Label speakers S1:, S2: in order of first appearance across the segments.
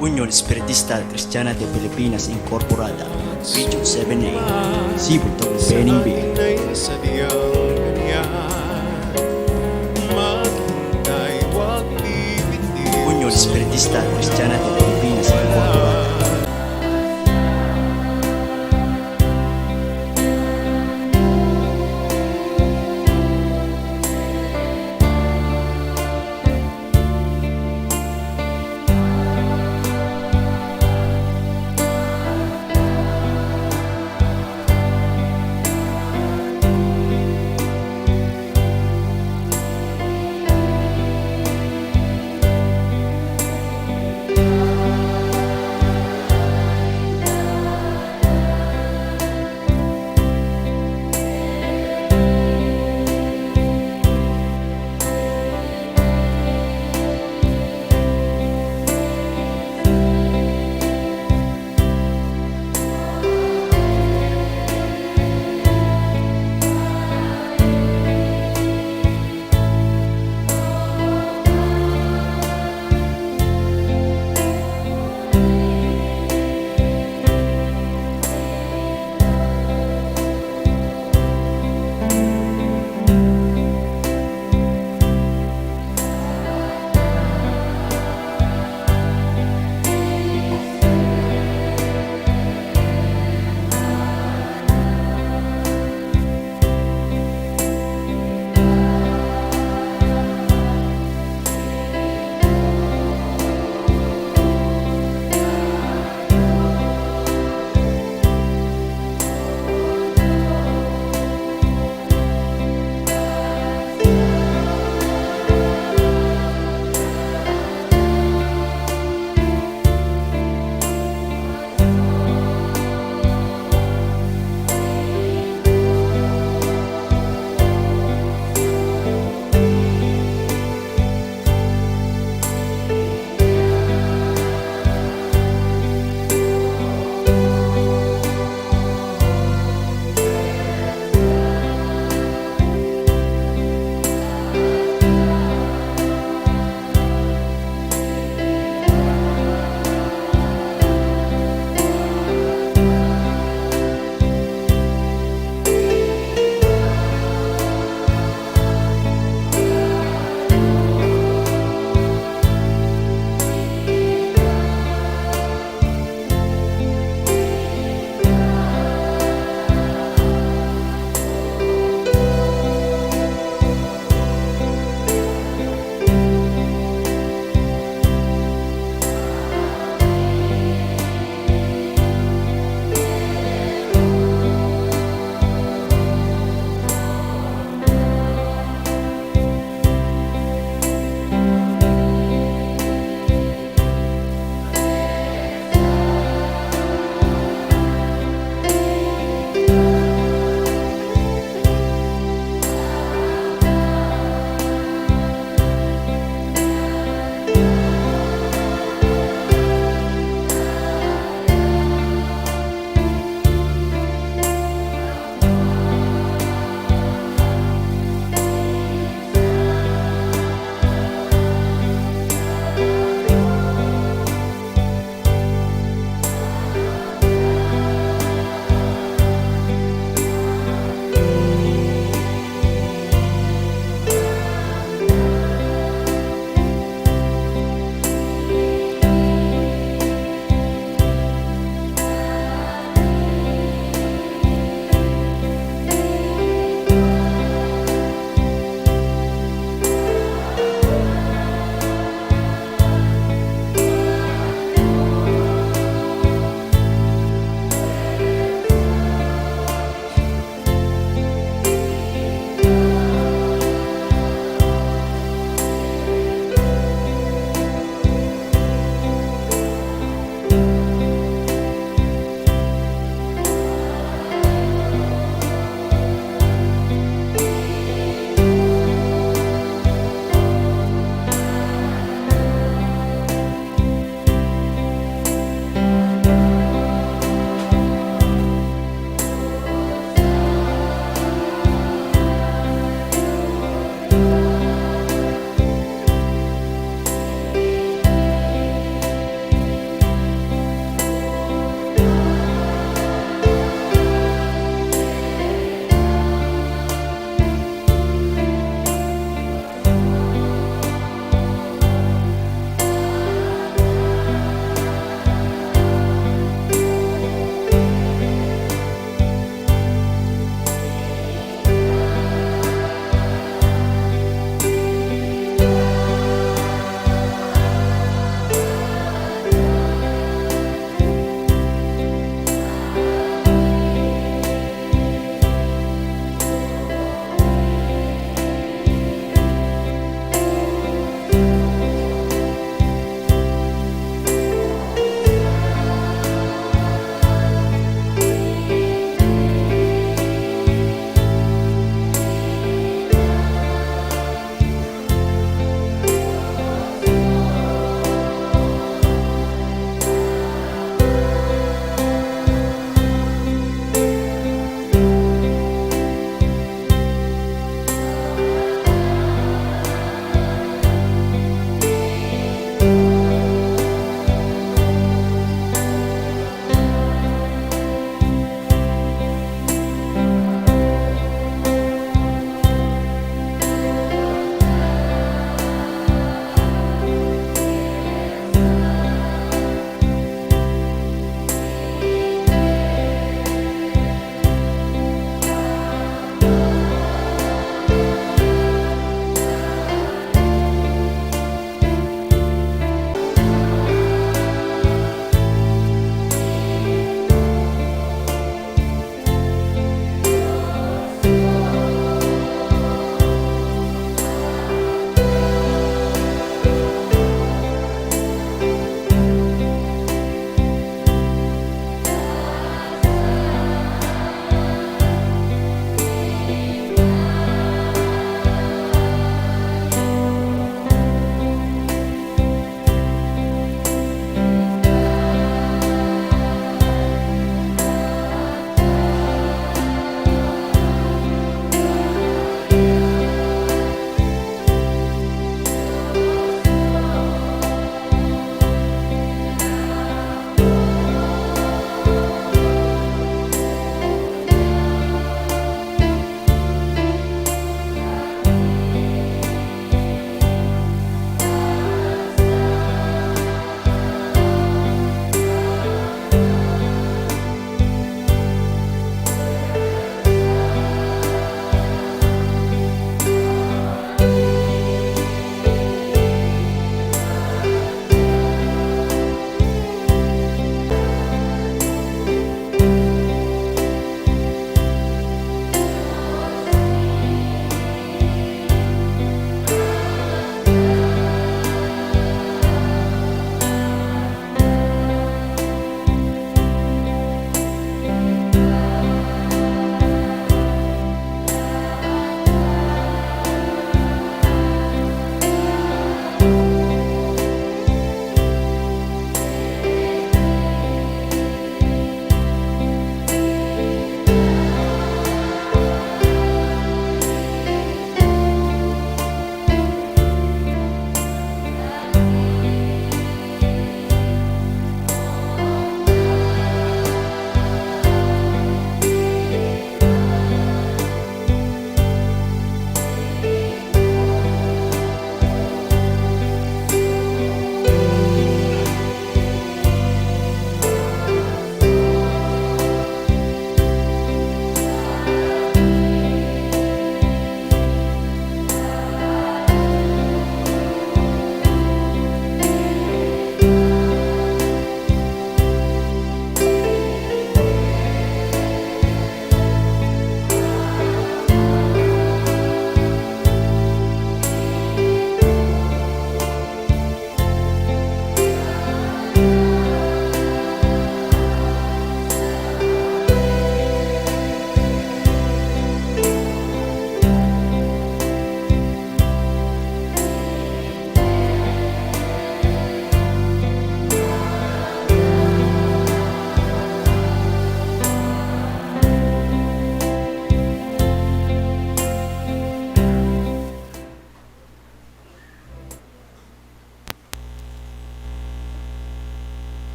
S1: Unión Espiritista Cristiana de Pilipinas Incorporada, Region 7A, Cebu, Bening B.
S2: Sadyang ganyan, maghintay, huwag bibitin.
S1: Unión Espiritista Cristiana de Pilipinas Incorporada.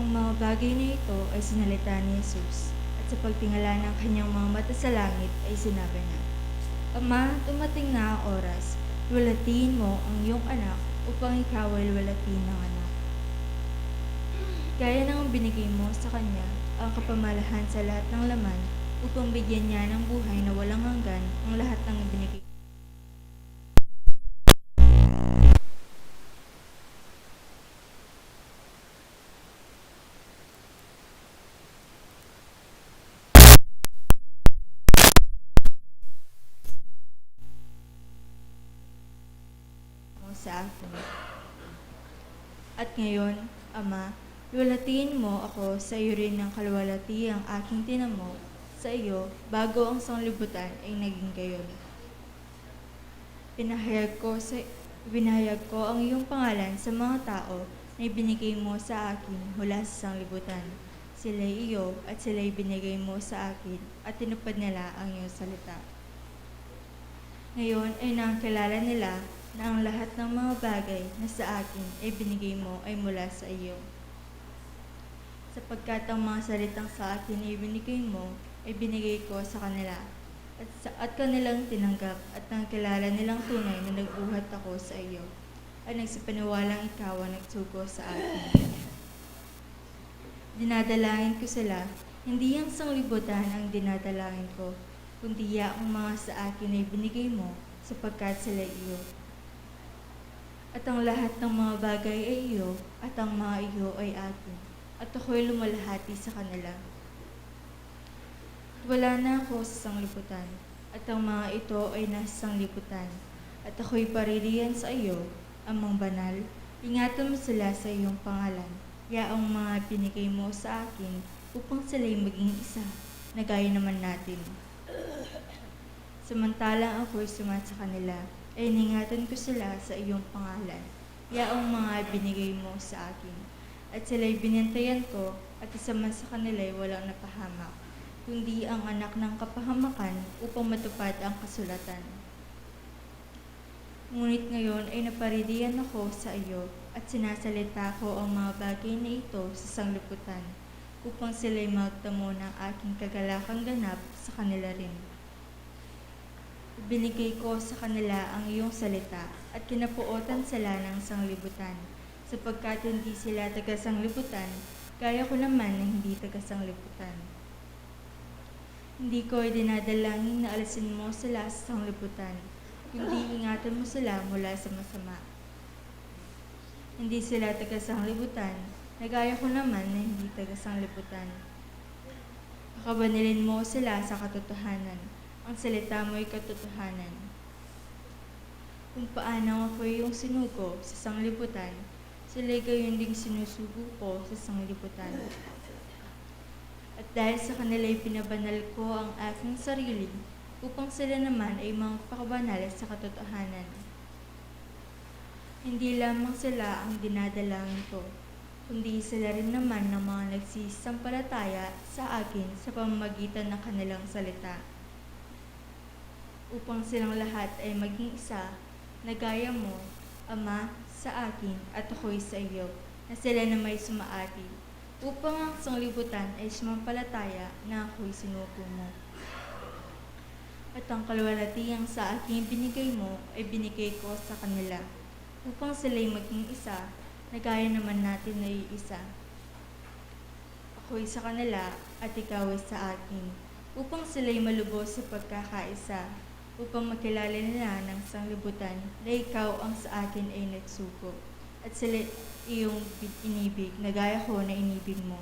S3: Ang mga bagay na ito ay sinalita ni Jesus, at sa pagtingala ng kanyang mga mata sa langit ay sinabi niya, Ama, dumating na ang oras. Luwalhatiin mo ang iyong anak upang ikaw ay luwalhatiin ng anak. Gaya ng binigay mo sa kanya ang kapamalahan sa lahat ng laman upang bigyan niya ng buhay na walang hanggan ang lahat ng ibinigay. Mo sa akin. At ngayon, Ama, luwalhatiin mo ako sa iyo rin ng kaluwalhati ang aking tinamo sa iyo bago ang sanglibutan ay naging gayon. Binahayag ko ang iyong pangalan sa mga tao na ibinigay mo sa akin mula sa sanglibutan. Sila'y iyo at sila'y binigay mo sa akin at tinupad nila ang iyong salita. Ngayon ay nakakilala nila na ang lahat ng mga bagay na sa akin ay binigay mo ay mula sa iyo. Sapagkat ang mga salitang sa akin ay binigay mo ay binigay ko sa kanila at kanilang tinanggap at nakilala nilang tunay na nagbuhat ako sa iyo at nagsipaniwalang ikaw ang nagsugo sa akin. Dinadalangin ko sila, hindi ang sanglibutan ang dinadalangin ko, kundi ang mga sa akin ay binigay mo sapagkat sila iyo. At ang lahat ng mga bagay ay iyo at ang mga iyo ay akin at ako'y lumalahati sa kanila. Wala na ako sa sanglibutan, at ang mga ito ay nasa sanglibutan, at ako'y paririyan sa iyo, Amang Banal, ingatan mo sila sa iyong pangalan, yaong mga binigay mo sa akin upang sila'y maging isa, na gaya naman natin. Samantalang ako'y sumat sa kanila, ay ningatan ko sila sa iyong pangalan, yaong mga binigay mo sa akin, at sila'y binantayan ko, at isa man sa kanila'y walang napahamak, kundi ang anak ng kapahamakan upang matupad ang kasulatan. Ngunit ngayon ay naparidiyan ako sa iyo at sinasalita ko ang mga bagay na ito sa sanglibutan upang sila'y magtamo ng aking kagalakang ganap sa kanila rin. Binigay ko sa kanila ang iyong salita at kinapuotan sila ng sanglibutan sapagkat hindi sila taga-sanglibutan gaya ko naman na hindi taga-sanglibutan. Hindi ko dinadalangin na alisin mo sila sa sanglibutan, kundi ingatan mo sila mula sa masama. Hindi sila taga-sanglibutan, na gaya ko naman na hindi taga-sanglibutan. Kakabanilin mo sila sa katotohanan, ang salita mo'y katotohanan. Kung paano ako yung sinugo sa sanglibutan, sila'y gayon ding sinusugo ko sa sanglibutan. At dahil sa kanila'y pinabanal ko ang aking sarili upang sila naman ay magpakabanal sa katotohanan. Hindi lamang sila ang dinadalangin ko, kundi sila rin naman ng mga nagsisampalataya sa akin sa pamamagitan ng kanilang salita. Upang silang lahat ay maging isa, na gaya mo, Ama, sa akin at ako'y sa iyo, na sila na may sumaati, upang ang sanglibutan ay sumampalataya na ako'y sinugo mo. At ang kaluwalhatiang sa aking binigay mo ay binigay ko sa kanila, upang sila'y maging isa, na gaya naman natin na iisa. Ako'y sa kanila at ikaw ay sa akin, upang sila'y malubos sa pagkakaisa, upang makilala nila ng sanglibutan na ikaw ang sa akin ay nagsugo, at sila iyong inibig na gaya ko na inibig mo.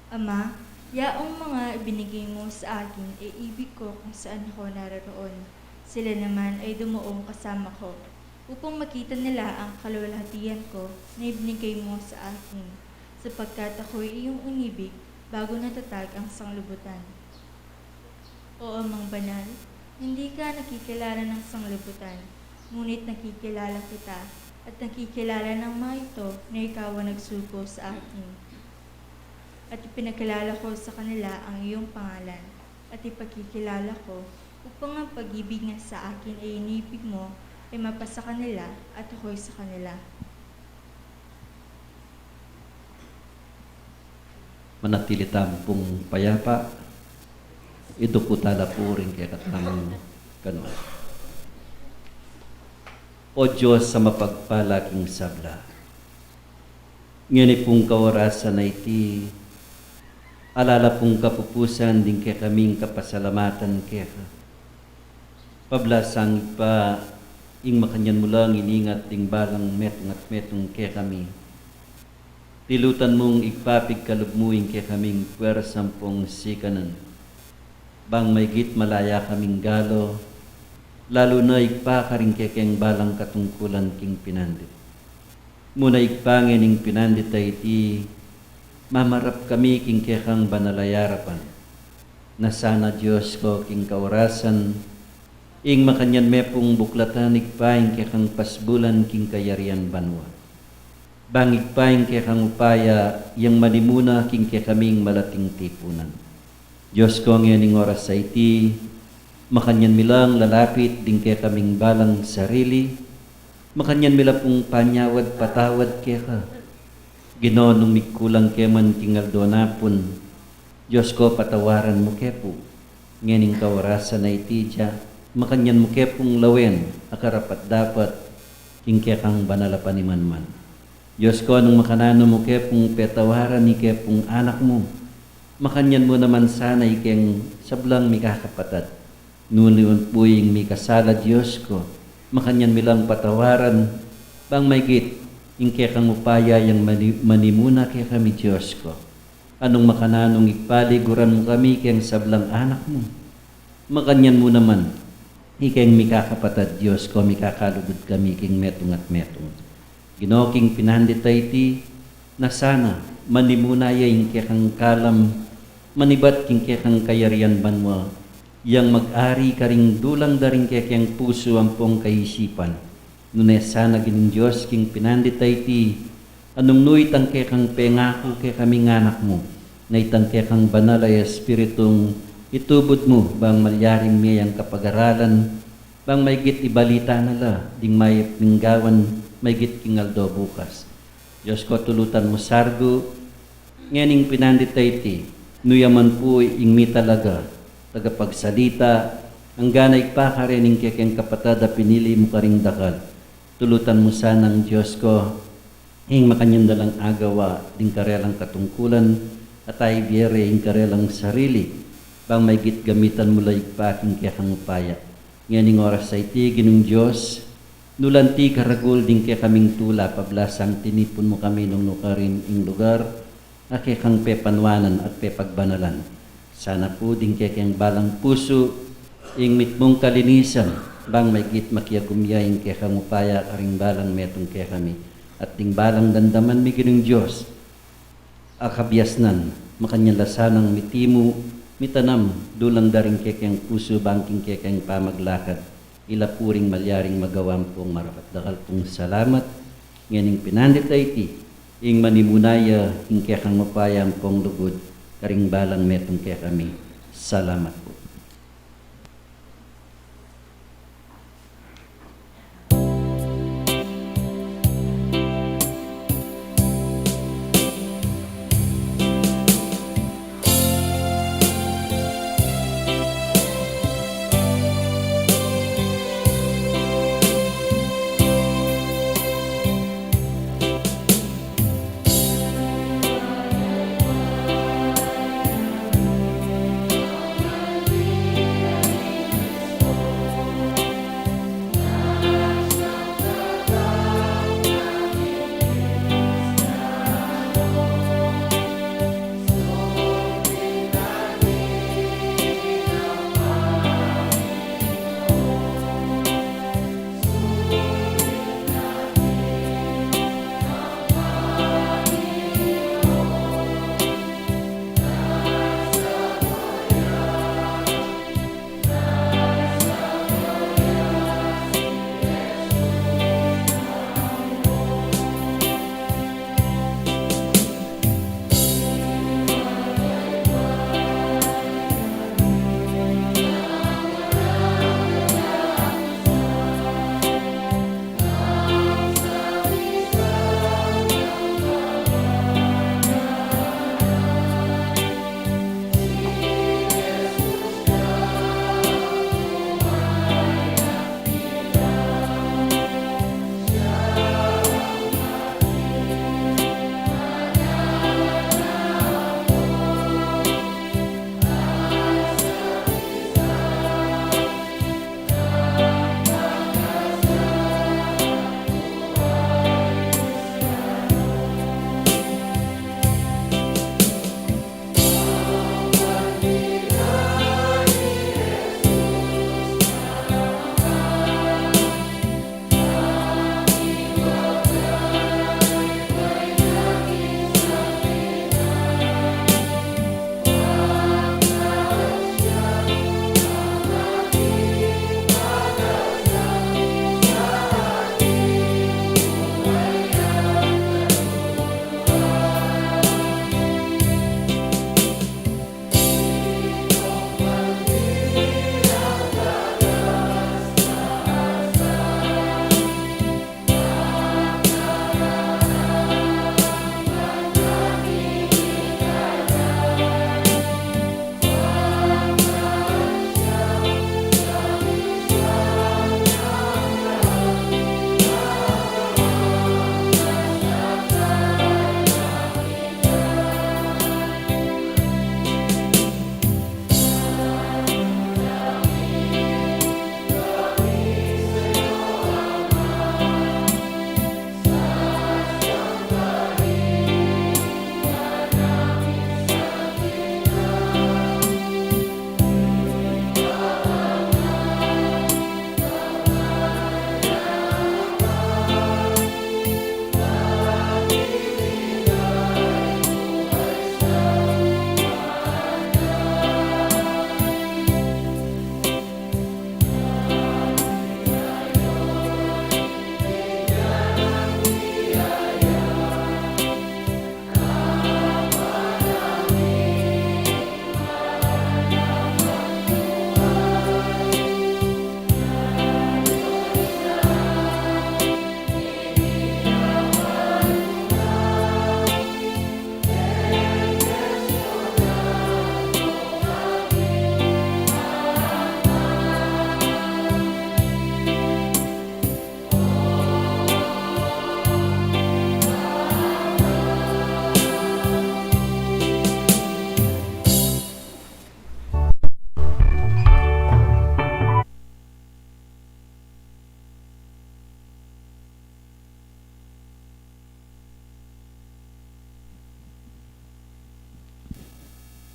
S3: Ama, yaong mga ibinigay mo sa akin ay ibig ko kung saan ako naroon. Sila naman ay dumuong kasama ko, upang makita nila ang kaluwalhatian ko na ibinigay mo sa akin, sapagkat ako'y iyong inibig bago natatag ang sanglibutan. O Amang Banal, hindi ka nakikilala ng sanglibutan, ngunit nakikilala kita, at nakikilala ng mga ito na ikaw ang nagsugo sa akin. At ipinakilala ko sa kanila ang iyong pangalan, at ipakikilala ko upang ang pag-ibig nga sa akin ay inibig mo ay mapasa kanila at ako'y sa kanila.
S4: manatili tampong payapa, idukutala po rin kaya katamang kanon. O Diyos sa mapagpalaking sabla, ngayon pong kawarasan na iti, alala pong kapupusan din kaya kaming kapasalamatan kaya ka. Pablasang pa, ing makanyan mo lang iningat ding balang metong at metong kaya kami. Tilutan mong igpapig kalubmuing kaya kaming pwersampong sikanan. Bang may git malaya kaming galo, lalo na igpakaring kaya kayang balang katungkulan king pinandit. Muna igpangin ing pinandit ay iti, mamarap kami king kaya kang banalayarapan. Na sana Diyos ko king kaurasan, ing makanyan me pong buklatan igpaing kaya kang pasbulan king kayarian banwa. Bangig paing kaya kang upaya, yang manimuna king kaya kaming malating tipunan. Diyos ko ngayon oras sa iti, makanyan milang lalapit din kaya kaming balang sarili, makanyan mila pong panyawad patawad kaya ka. Ginoo nung mikulang kaya man kingal donapon, Diyos ko patawaran mo kaya po. Ngayon kawarasan na iti dya, makanyan mo kaya pong lawen, akarapat dapat, king kaya kang banalapan ni manman. Diyos ko, anong makanano mo kaya pong petawaran ni kaya pong anak mo. Makanyan mo naman sana ikeng sablang mikakapatad. Nuliwan po yung mikasala Diyos ko. Makanyan milang patawaran. Bang may git, yung kaya kang upaya yung manimuna kaya kami Diyos ko. Anong makananong ipaliguran mo kami kayang sablang anak mo. Makanyan mo naman, ikeng mikakapatad Diyos ko, mikakalugod kami king metong at metong. Ginoking pinandit iti, na sana manimunaya yung kayang kalam, manibat yung kayang kayarian banwa, yang mag-ari karing dulang daring kayang puso ang pong kaisipan. Nune sana gining Diyos king pinandit iti, anong nuit ang kayang pengako kay kaming anak mo, na itang kayang banalay espiritong itubod mo, bang malyaring miyang kapag-aralan, bang may git ibalita nala, ding may pinggawan, may git kingaldo bukas. Diyos ko tulutan mo sargo, nganing pinandit iti, nuyaman po ingmi talaga, tagapagsalita, ang ganay pa ka rin ng kayang kapatada pinili mo karing dakal. Tulutan mo sanang Diyos ko, ing makanyan dalang agawa, ding karelang katungkulan, at ay biyere ing karelang sarili, bang may git gamitan mo laig pa king kayang upaya. Nganing oras sa iti, ginong Diyos, nulanti karagul din kaya kaming tula, pablasang tinipon mo kami nung nukarin ing lugar, ake kang pepanwanan at pepagbanalan. Sana po din kaya kayang balang puso, ing mitmong kalinisan, bang may git makiagumya ing kaya kang upaya, karing balang metong kaya kami, at ding balang dandaman mi ginong Diyos, akabyasnan, makanyalasang mitimu, mitanam, dulang daring kaya kayang puso, bangking kaya kayang pamaglakad, ilapuring malyaring magawang pong marapat dakal pong salamat. Nganing pinandit iti, ing manimunaya, ing kaya kang mapayang pong lugod, karing balang metong kaya kami. Salamat po.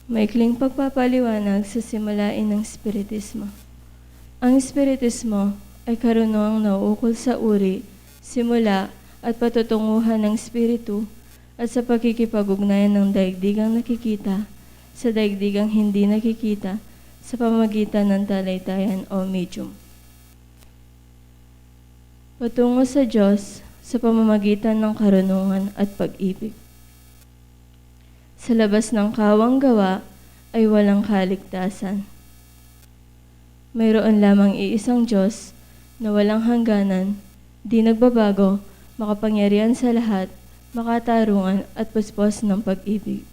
S5: Maikling pagpapaliwanag sa simulain ng Espiritismo. Ang Espiritismo ay karunungang nauukol sa uri, simula at patutunguhan ng Espiritu at sa pagkikipag-ugnayan ng daigdigang nakikita sa daigdigang hindi nakikita sa pamamagitan ng talaytayan o medium. Patungo sa Diyos sa pamamagitan ng karunungan at pag-ibig. Sa labas ng kawang gawa ay walang kaligtasan. Mayroon lamang iisang Diyos na walang hangganan, di nagbabago, makapangyarihan sa lahat, makatarungan at puspos ng pag-ibig.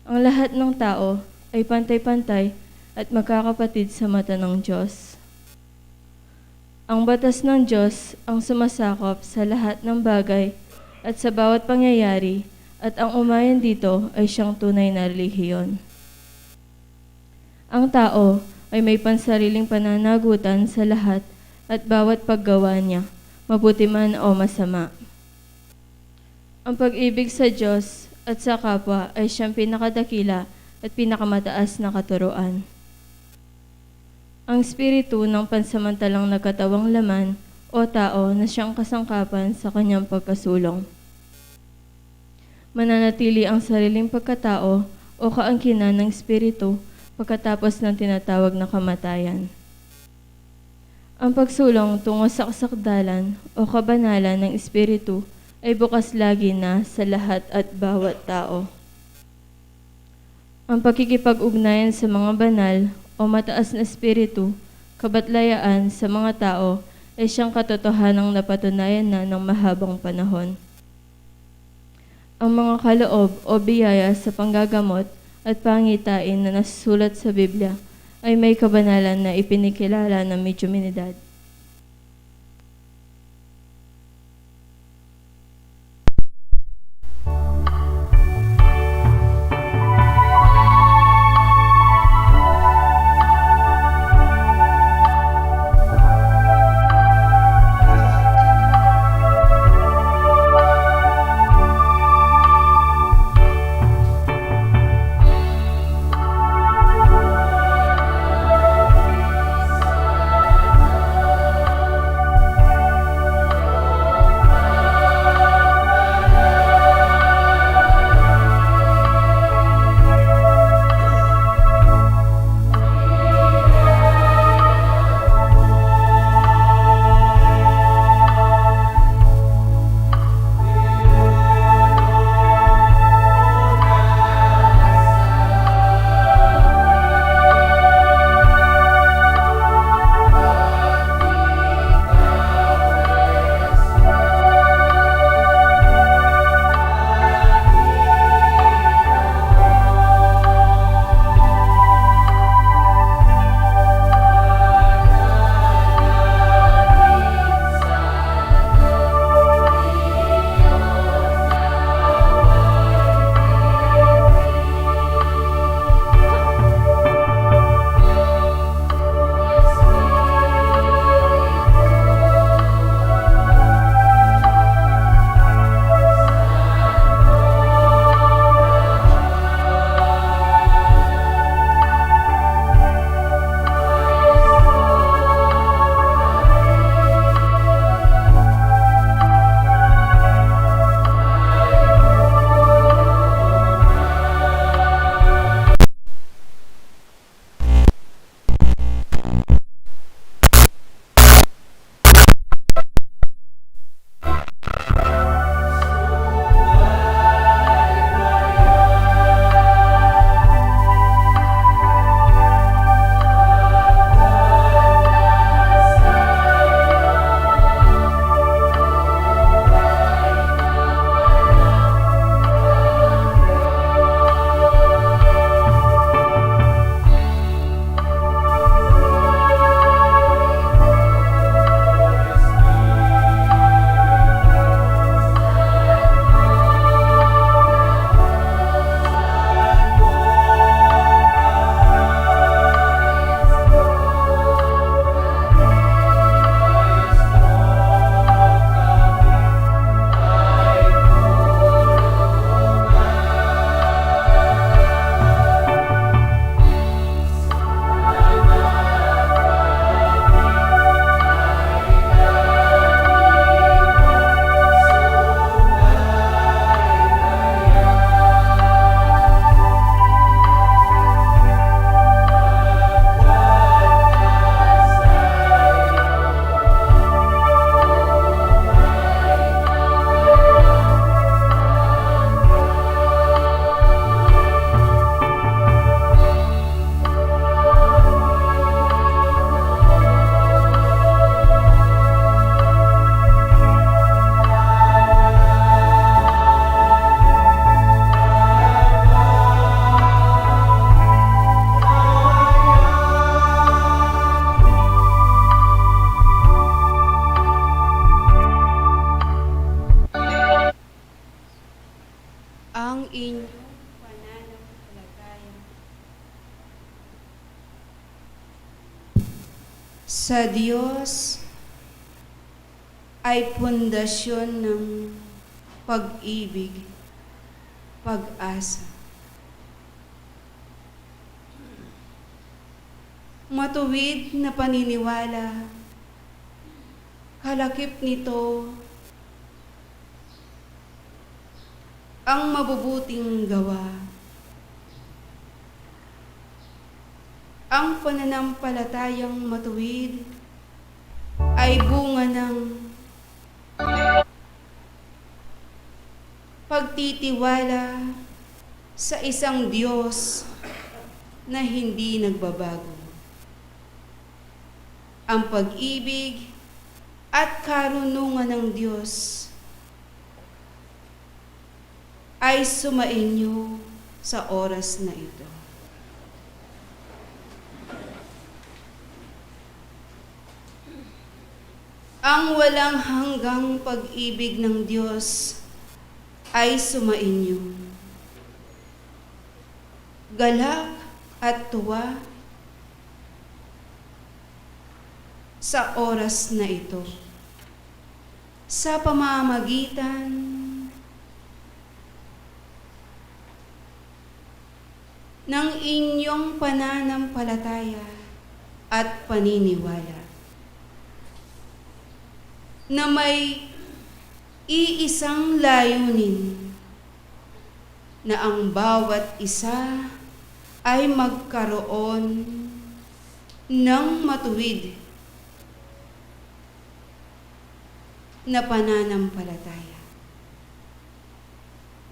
S5: Ang lahat ng tao ay pantay-pantay at magkakapatid sa mata ng Diyos. Ang batas ng Diyos ang sumasakop sa lahat ng bagay at sa bawat pangyayari, at ang umayon dito ay siyang tunay na relihiyon. Ang tao ay may pansariling pananagutan sa lahat at bawat paggawa niya, mabuti man o masama. Ang pag-ibig sa Diyos at sa kapwa ay siyang pinakadakila at pinakamataas na katuruan. Ang espiritu ng pansamantalang nagkatawang laman o tao na siyang kasangkapan sa kanyang pagkasulong. Mananatili ang sariling pagkatao o kaangkinan ng espiritu pagkatapos ng tinatawag na kamatayan. Ang pagsulong tungo sa kasakdalan o kabanalan ng espiritu ay bukas lagi na sa lahat at bawat tao. Ang pakikipag-ugnayan sa mga banal o mataas na espiritu, kabatlayaan sa mga tao ay siyang katotohanang napatunayan na ng mahabang panahon. Ang mga kaloob o biyaya sa panggagamot at pangitain na nasusulat sa Biblia ay may kabanalan na ipinikilala ng medyuminidad.
S6: inyong pananampalataya. Sa Diyos ay pundasyon ng pag-ibig, pag-asa. Matuwid na paniniwala, kalakip nito ang mabubuting gawa. Ang pananampalatayang matuwid ay bunga ng pagtitiwala sa isang Diyos na hindi nagbabago. Ang pag-ibig at karunungan ng Diyos ay sumainyo sa oras na ito. Ang walang hanggang pag-ibig ng Diyos ay sumainyo. Galak at tuwa sa oras na ito, sa pamamagitan ng inyong pananampalataya at paniniwala na may iisang layunin na ang bawat isa ay magkaroon ng matuwid na pananampalataya.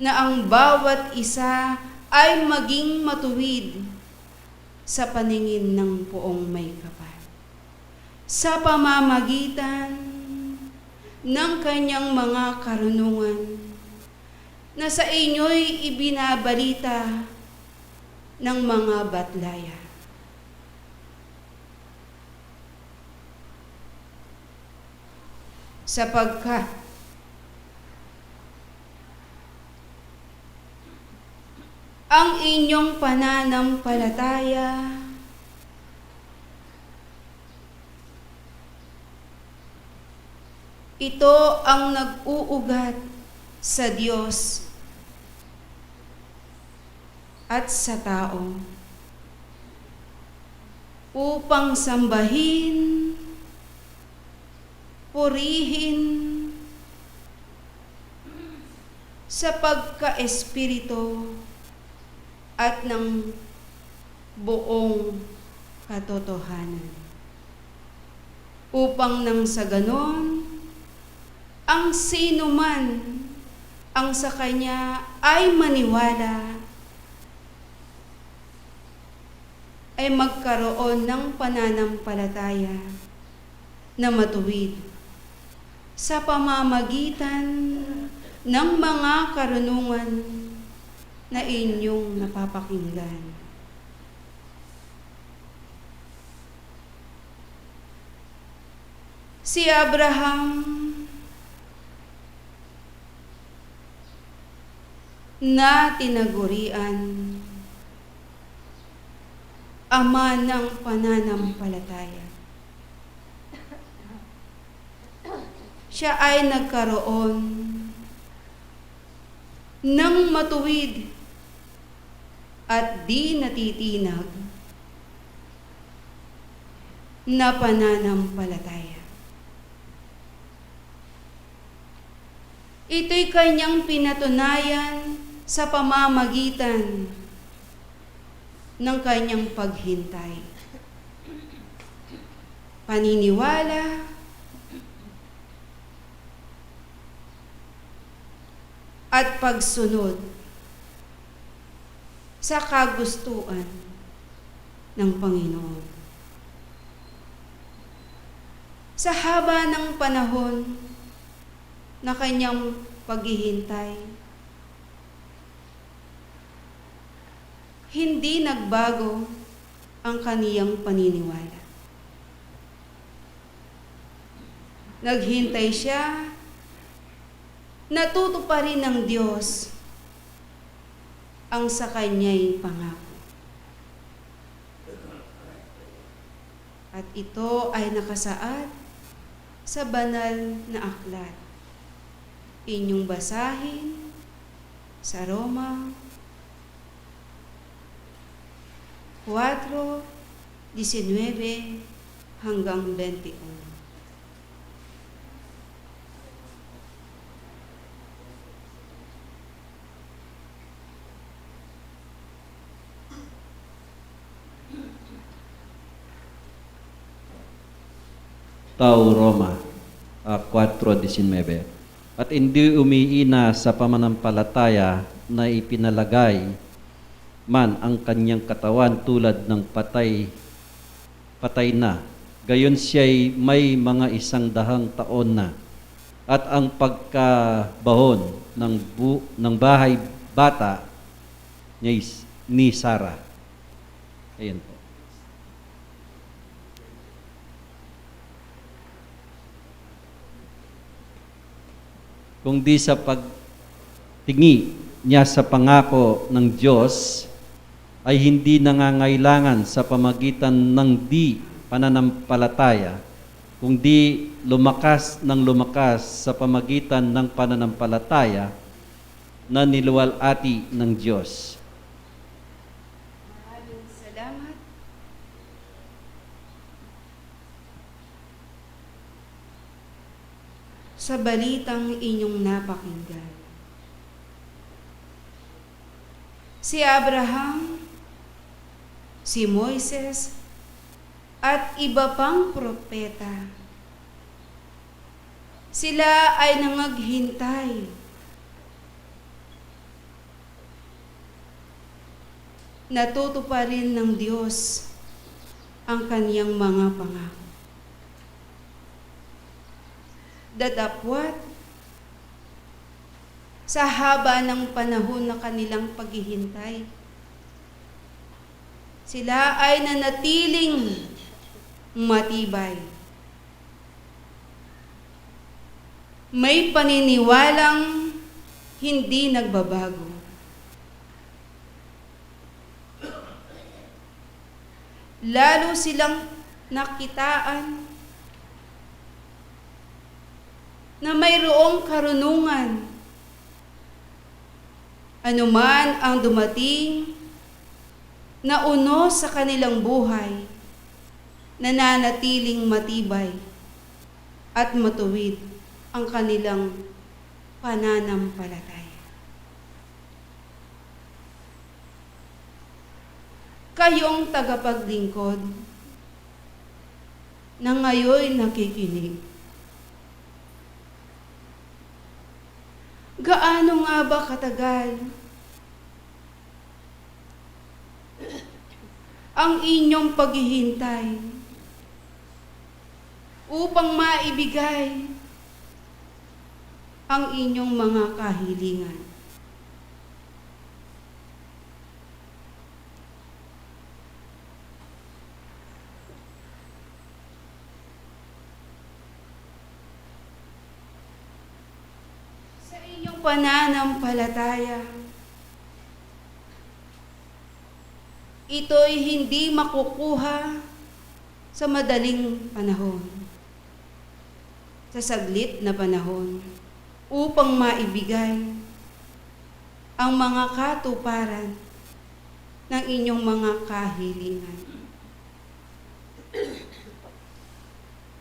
S6: Na ang bawat isa ay maging matuwid sa paningin ng Poong May Kapal. Sa pamamagitan ng kanyang mga karunungan na sa inyo'y ibinabalita ng mga batlaya. Sapagkat ang inyong pananampalataya ito ang nag-uugat sa Diyos at sa tao upang sambahin, purihin sa pagka-espiritu at ng buong katotohanan. Upang nang sa ganon, ang sino man ang sa kanya ay maniwala ay magkaroon ng pananampalataya na matuwid sa pamamagitan ng mga karunungan na inyong napapakinggan. Si Abraham na tinagurian ama ng pananampalataya. Siya ay nagkaroon ng matuwid at di natitinag na pananampalataya. Ito'y kanyang pinatunayan sa pamamagitan ng kanyang paghintay, paniniwala, at pagsunod sa kagustuhan ng Panginoon. Sa haba ng panahon na kanyang paghihintay, hindi nagbago ang kaniyang paniniwala. Naghintay siya, natutuparin ng Diyos ang sa kanya'y pangako. At ito ay nakasaad sa banal na aklat. Inyong basahin sa Roma 4:19 hanggang 21.
S4: Tao Roma 4:19. At hindi umiina sa pamanampalataya na ipinalagay man ang kanyang katawan tulad ng patay na. Gayon siya'y may mga 100 taon na. At ang pagkabahon ng bahay bata ni Sarah. Ayan po. Kung di sa pagtingi niya sa pangako ng Diyos, ay hindi nangangailangan sa pamagitan ng di pananampalataya, kundi lumakas sa pamagitan ng pananampalataya na niluwalhati ng Diyos.
S6: Maraming salamat. Sa balitang inyong napakinggan, si Abraham, si Moises, at iba pang propeta, sila ay nangaghintay natutuparin ng Diyos ang kaniyang mga pangako. Datapwat sa haba ng panahon na kanilang paghihintay, sila ay nanatiling matibay. May paniniwalang hindi nagbabago. Lalo silang nakitaan na mayroong karunungan. Anuman ang dumating na unos sa kanilang buhay, nananatiling matibay at matuwid ang kanilang pananampalataya. Kayong tagapaglingkod na ngayon nakikinig, gaano nga ba katagal ang inyong paghihintay upang maibigay ang inyong mga kahilingan? Pananampalataya, ito'y hindi makukuha sa madaling panahon, sa saglit na panahon, upang maibigay ang mga katuparan ng inyong mga kahilingan.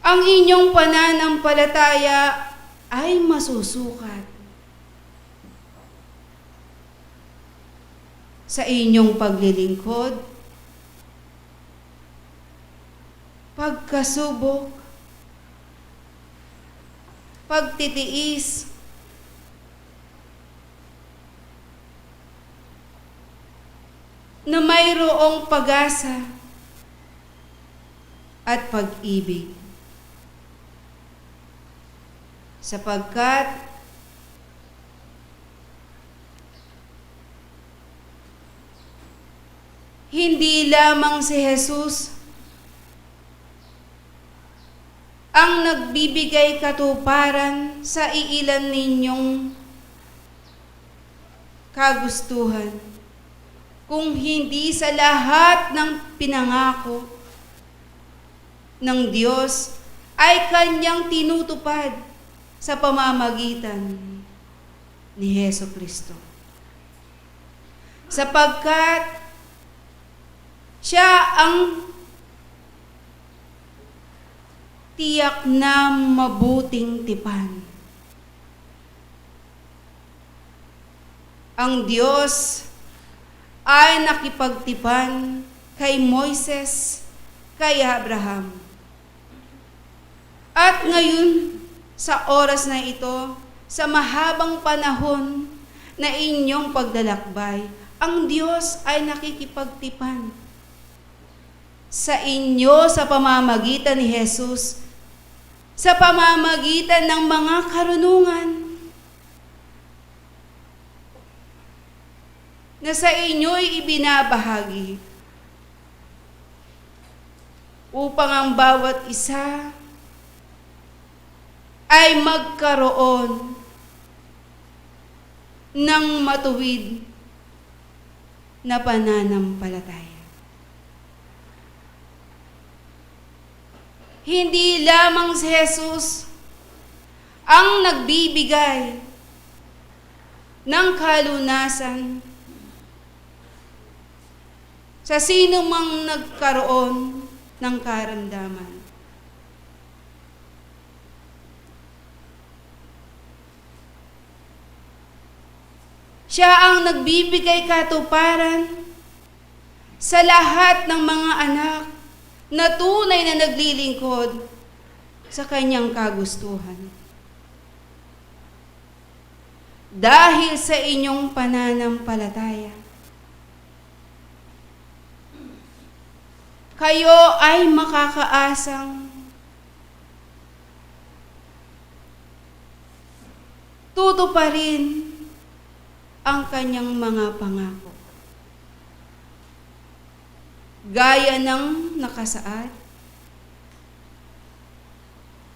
S6: Ang inyong pananampalataya ay masusukat sa inyong paglilingkod, pagkasubok, pagtitiis, na mayroong pag-asa at pag-ibig. Sapagkat hindi lamang si Jesus ang nagbibigay katuparan sa iilan ninyong kagustuhan, kung hindi sa lahat ng pinangako ng Diyos ay kanyang tinutupad sa pamamagitan ni Heso Kristo. Sapagkat siya ang tiyak na mabuting tipan. Ang Diyos ay nakipagtipan kay Moises, kay Abraham. At ngayon, sa oras na ito, sa mahabang panahon na inyong paglalakbay, ang Diyos ay nakikipagtipan sa inyo sa pamamagitan ni Jesus, sa pamamagitan ng mga karunungan na sa inyo'y ibinabahagi upang ang bawat isa ay magkaroon ng matuwid na pananampalataya. Hindi lamang si Jesus ang nagbibigay ng kalunasan sa sino mang nagkaroon ng karamdaman. Siya ang nagbibigay katuparan sa lahat ng mga anak na tunay na naglilingkod sa kanyang kagustuhan. Dahil sa inyong pananampalataya, kayo ay makakaasang tutuparin ang kanyang mga pangako. Gaya ng nakasaad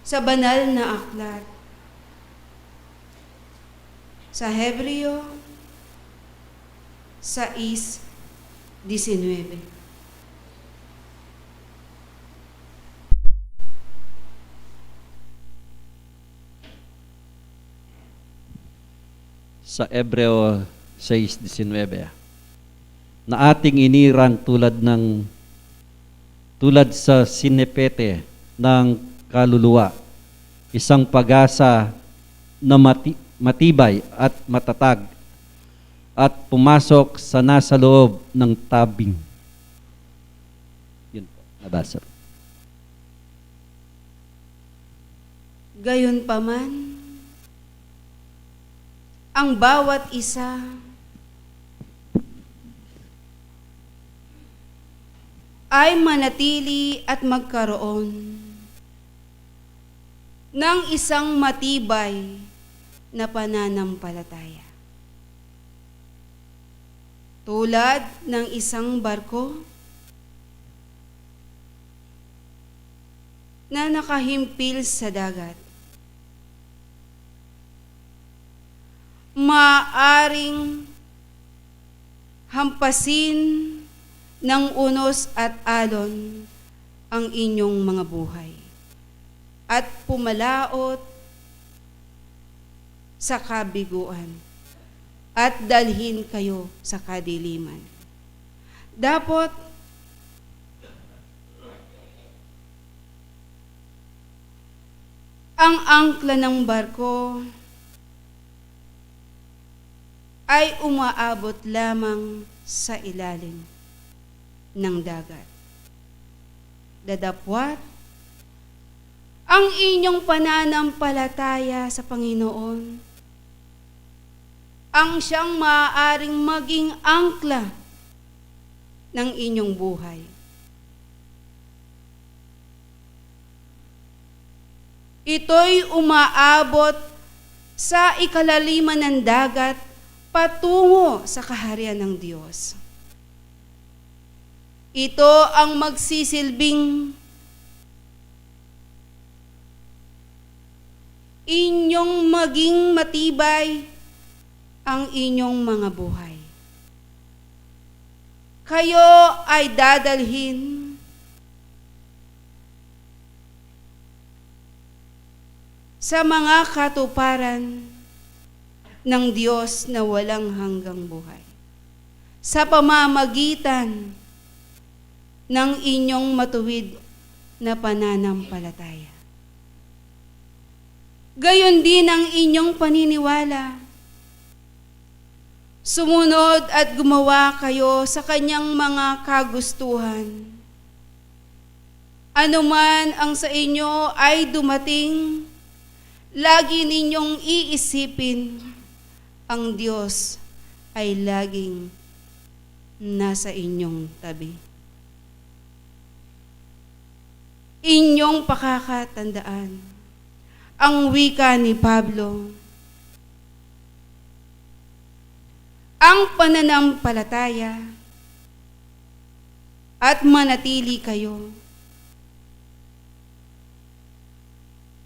S6: sa banal na aklat sa Hebreo 6:19.
S4: Sa Hebreo 6:19 na ating inirang tulad sa sinepete ng kaluluwa, isang pag-asa na matibay at matatag at pumasok sa nasa loob ng tabing. Yun po, nabasa.
S6: Gayunpaman, ang bawat isa ay manatili at magkaroon ng isang matibay na pananampalataya. Tulad ng isang barko na nakahimpil sa dagat. Maaring hampasin ng unos at alon ang inyong mga buhay at pumalaot sa kabiguan at dalhin kayo sa kadiliman. Dapat ang angkla ng barko ay umaabot lamang sa ilalim ng dagat. Dadapwat ang inyong pananampalataya sa Panginoon, ang siyang maaaring maging angkla ng inyong buhay. Ito'y umaabot sa ikalaliman ng dagat patungo sa kaharian ng Diyos. Ito ang magsisilbing inyong maging matibay ang inyong mga buhay. kayo ay dadalhin sa mga katuparan ng Diyos na walang hanggang buhay sa pamamagitan ng inyong matuwid na pananampalataya. Gayon din ang inyong paniniwala. Sumunod at gumawa kayo sa kanyang mga kagustuhan. Ano man ang sa inyo ay dumating, lagi ninyong iisipin, ang Diyos ay laging nasa inyong tabi. Inyong pakakatandaan ang wika ni Pablo. Ang pananampalataya at manatili kayo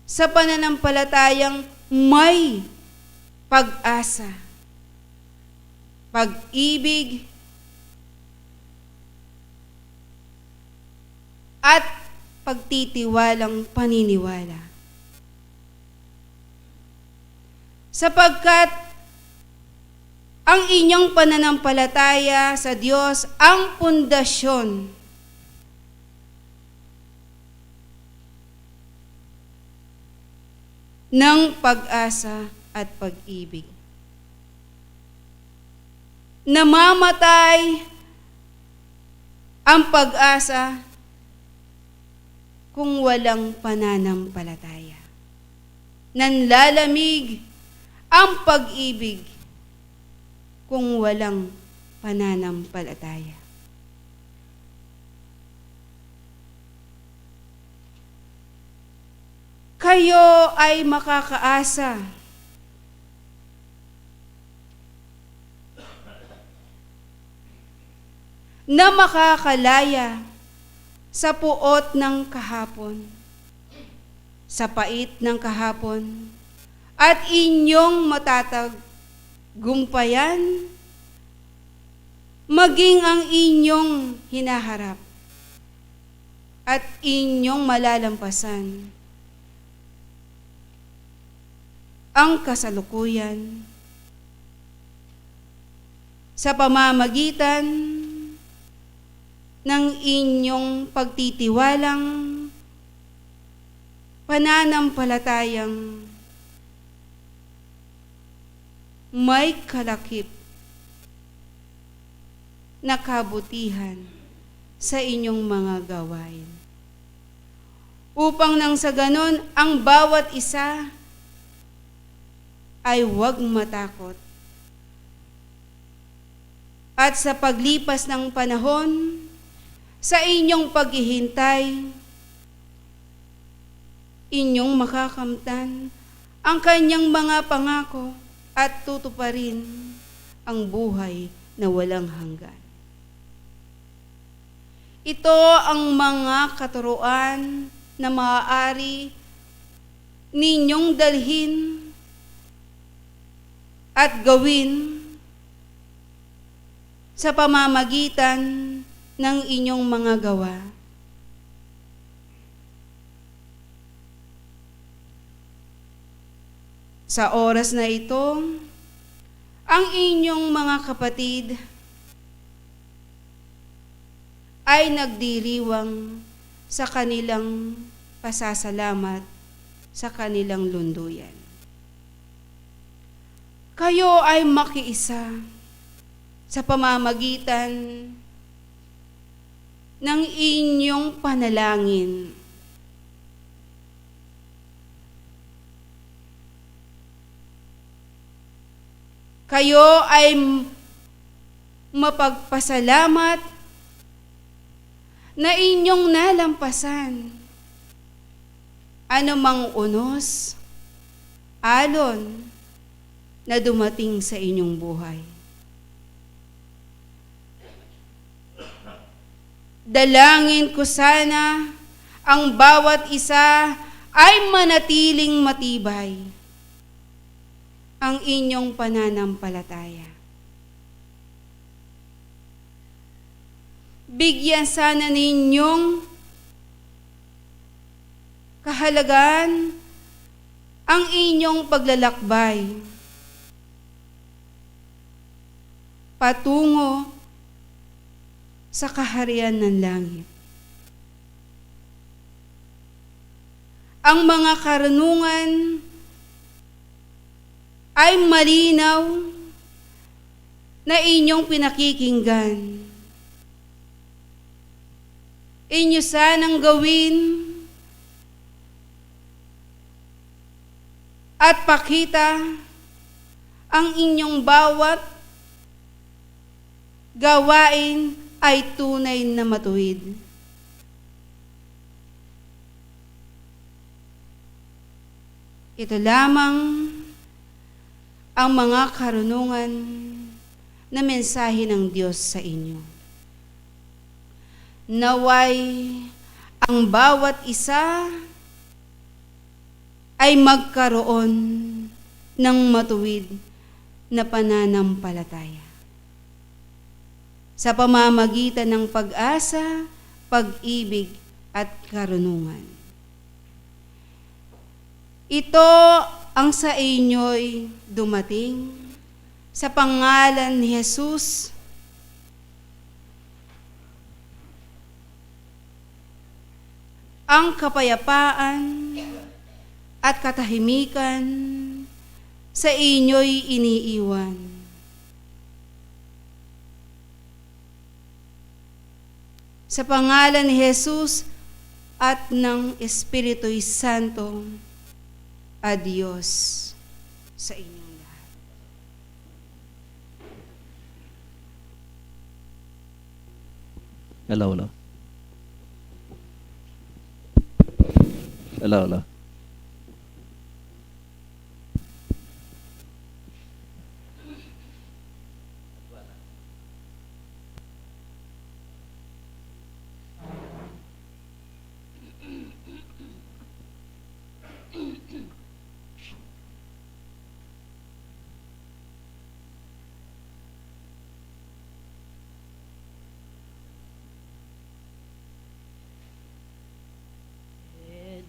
S6: sa pananampalatayang may pag-asa, pag-ibig, at pagtitiwalang paniniwala. Sapagkat ang inyong pananampalataya sa Diyos ang pundasyon ng pag-asa at pag-ibig. Namamatay ang pag-asa kung walang pananampalataya. Nanlalamig ang pag-ibig kung walang pananampalataya. Kayo ay makakaasa na makakalaya sa puot ng kahapon, sa pait ng kahapon, at inyong matatagumpayan maging ang inyong hinaharap at inyong malalampasan ang kasalukuyan sa pamamagitan ng inyong pagtitiwalang pananampalatayang may kalakip na kabutihan sa inyong mga gawain. Upang nang sa ganon, ang bawat isa ay huwag matakot. At sa paglipas ng panahon, sa inyong paghihintay, inyong makakamtan ang kanyang mga pangako at tutuparin ang buhay na walang hanggan. Ito ang mga katuruan na maaari ninyong dalhin at gawin sa pamamagitan ng inyong mga gawa. Sa oras na ito, ang inyong mga kapatid ay nagdiriwang sa kanilang pasasalamat sa kanilang lunduyan. Kayo ay makiisa sa pamamagitan ng inyong panalangin. Kayo ay mapagpasalamat na inyong nalampasan anumang unos, alon na dumating sa inyong buhay. Dalangin ko sana ang bawat isa ay manatiling matibay ang inyong pananampalataya. bigyan sana ninyong kahalagan ang inyong paglalakbay patungo sa kaharian ng langit. Ang mga karunungan ay malinaw na inyong pinakikinggan. Inyo sanang gawin at pakita ang inyong bawat gawain ay tunay na matuwid. Ito lamang ang mga karunungan na mensahe ng Diyos sa inyo. Naway ang bawat isa ay magkaroon ng matuwid na pananampalataya sa pamamagitan ng pag-asa, pag-ibig at karunungan. Ito ang sa inyo'y dumating sa pangalan ni Jesus, ang kapayapaan at katahimikan sa inyo'y iniiwan. Sa pangalan ni Jesus at ng Espiritu'y Santo, adios sa inyong lahat.
S4: Alaula. Alaula.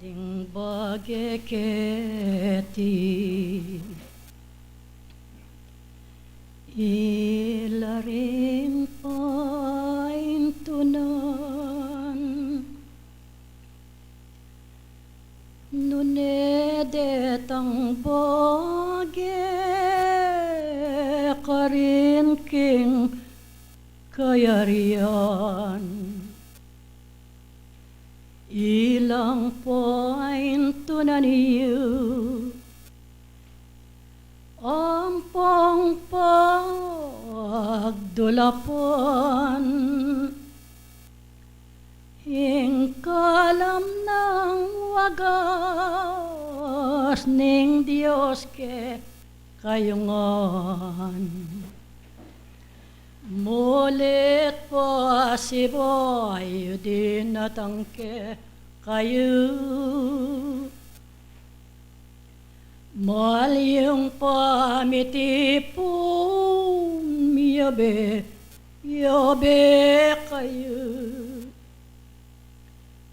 S7: Ding bageketi ilaring paintunan nunedetang bage karinking kayarian ilang paintunan iyo ampang pagdulapan hingkalam ng wagas ning Diyos ke kayungan mulit pa si boy din natangke kayo malyong pamitipon yabe kayo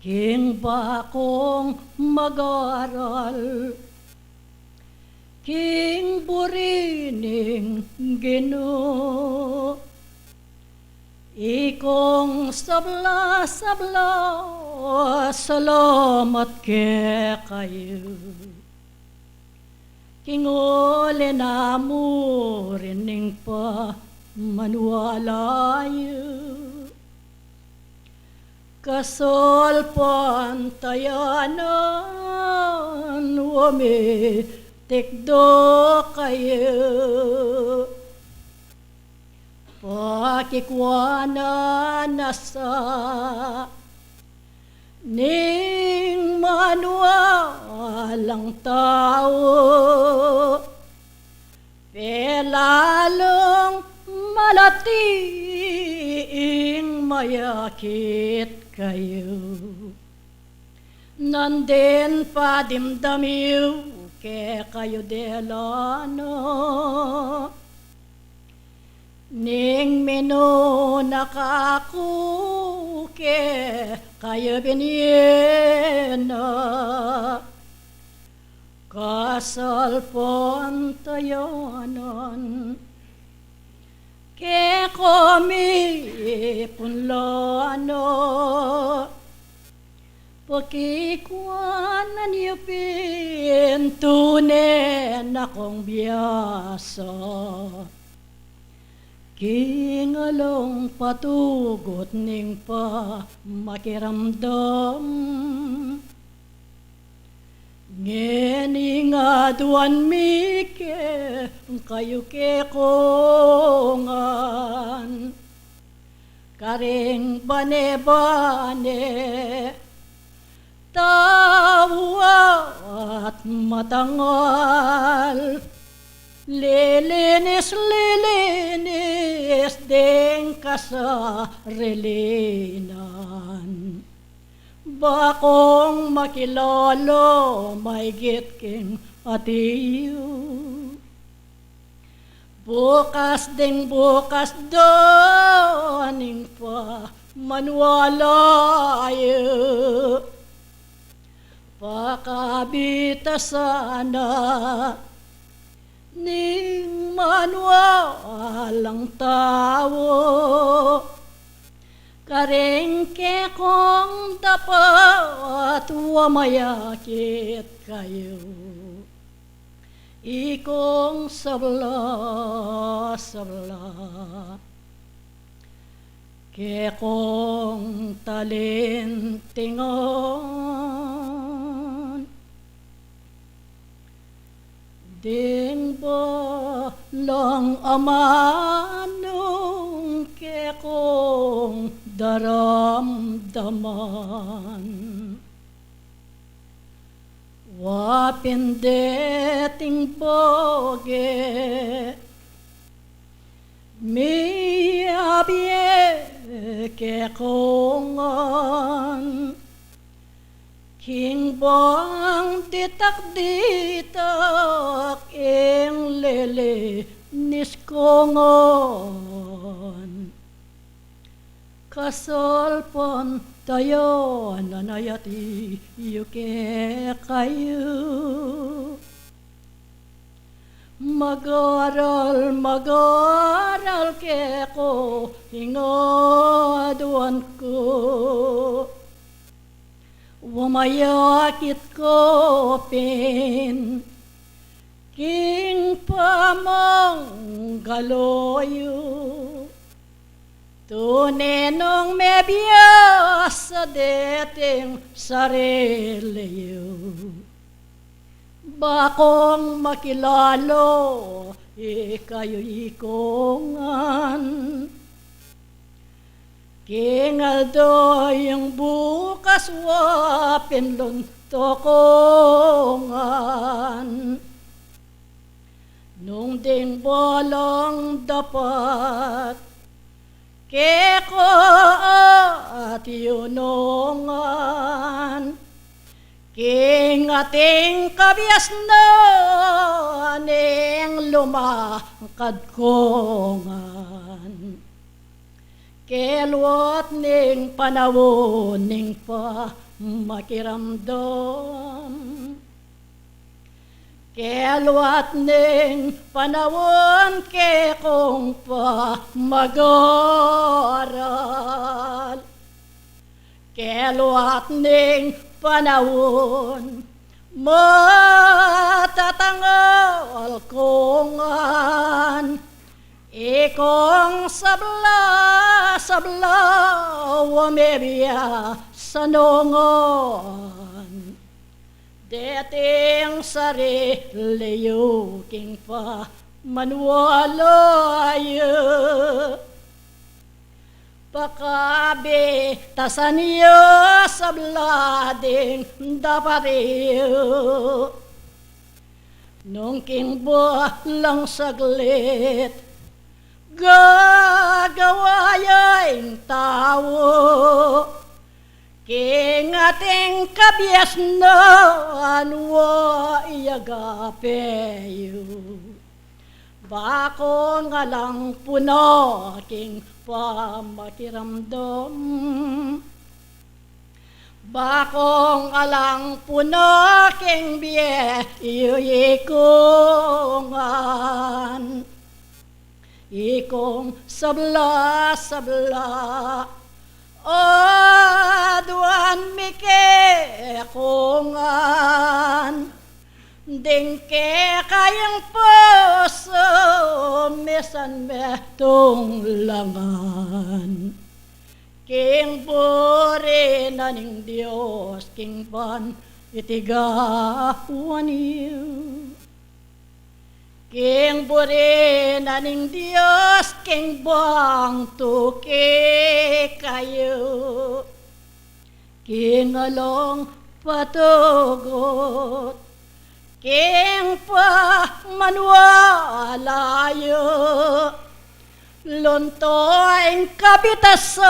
S7: king bakong mag-aral king burining Ginoo ikong sabla salamat ke kayo kingole na mo rining pa manualayo kasol pantayanan wame tikdo kayo pakikwana nasa ning manualang tao pelalong malating mayakit kayo nandin pa dimdamiw ke kayo delano ning meno nakako ke kayo binina kasalpon tayanan ke kami punlano pakikuanan niyo pintunen akong biyasa kingalong patugot ning pa makiramdam ngeni nga duan mike kayo ke kongan karing bane-bane tawa at matangal lilinis ding kasarilinan bakong makilalo may gitking atiyo bukas ding bukas doning pa manwalayo pakabita sana ning manwalang tao karengke kong dapat wamayakit kayo ikong sabla ke kong talintingon ding ba lang amanong ke kong daramdaman wapindeting boge miabye ke kongan king bang ditak ing lele niskongon kasolpon tayo nanayati yuke kayo magaral ke ko hingaduan ko wamayakit ko pin king pamong galoyo tunenong mebiyasa deting sariliyo bakong makilalo ikayo ikongan kingaldo yung bukas wapin tokongan nung ding bolong dapat keko at yunongan king ating kabias na ning lumakad kongan kelwat ning panawon ning pa makiramdam kelwat ning panawon ke kong pa mag-aral kelwat ning panawon matatangal kongan ikong sabla wamebiya sanongon deting sariliyo king pa manwalayo pakabe tasaniyo sablading dapariyo nung king lang saglit gagawayaing tao king ating kabias na anwa iyagapeyo bako nga lang puno king pamakiramdam. Bakong alang puno king biye iyikungan. Ikong sabla o duan mike kungan. Dingke kayang puso mesan metong langan. King buri na ning Diyos, king ban itigawan iyo. King buri na ning Diyos, king bang tuki kayo. King along patugot, king pa manwalayo. Luntoing kabitasan,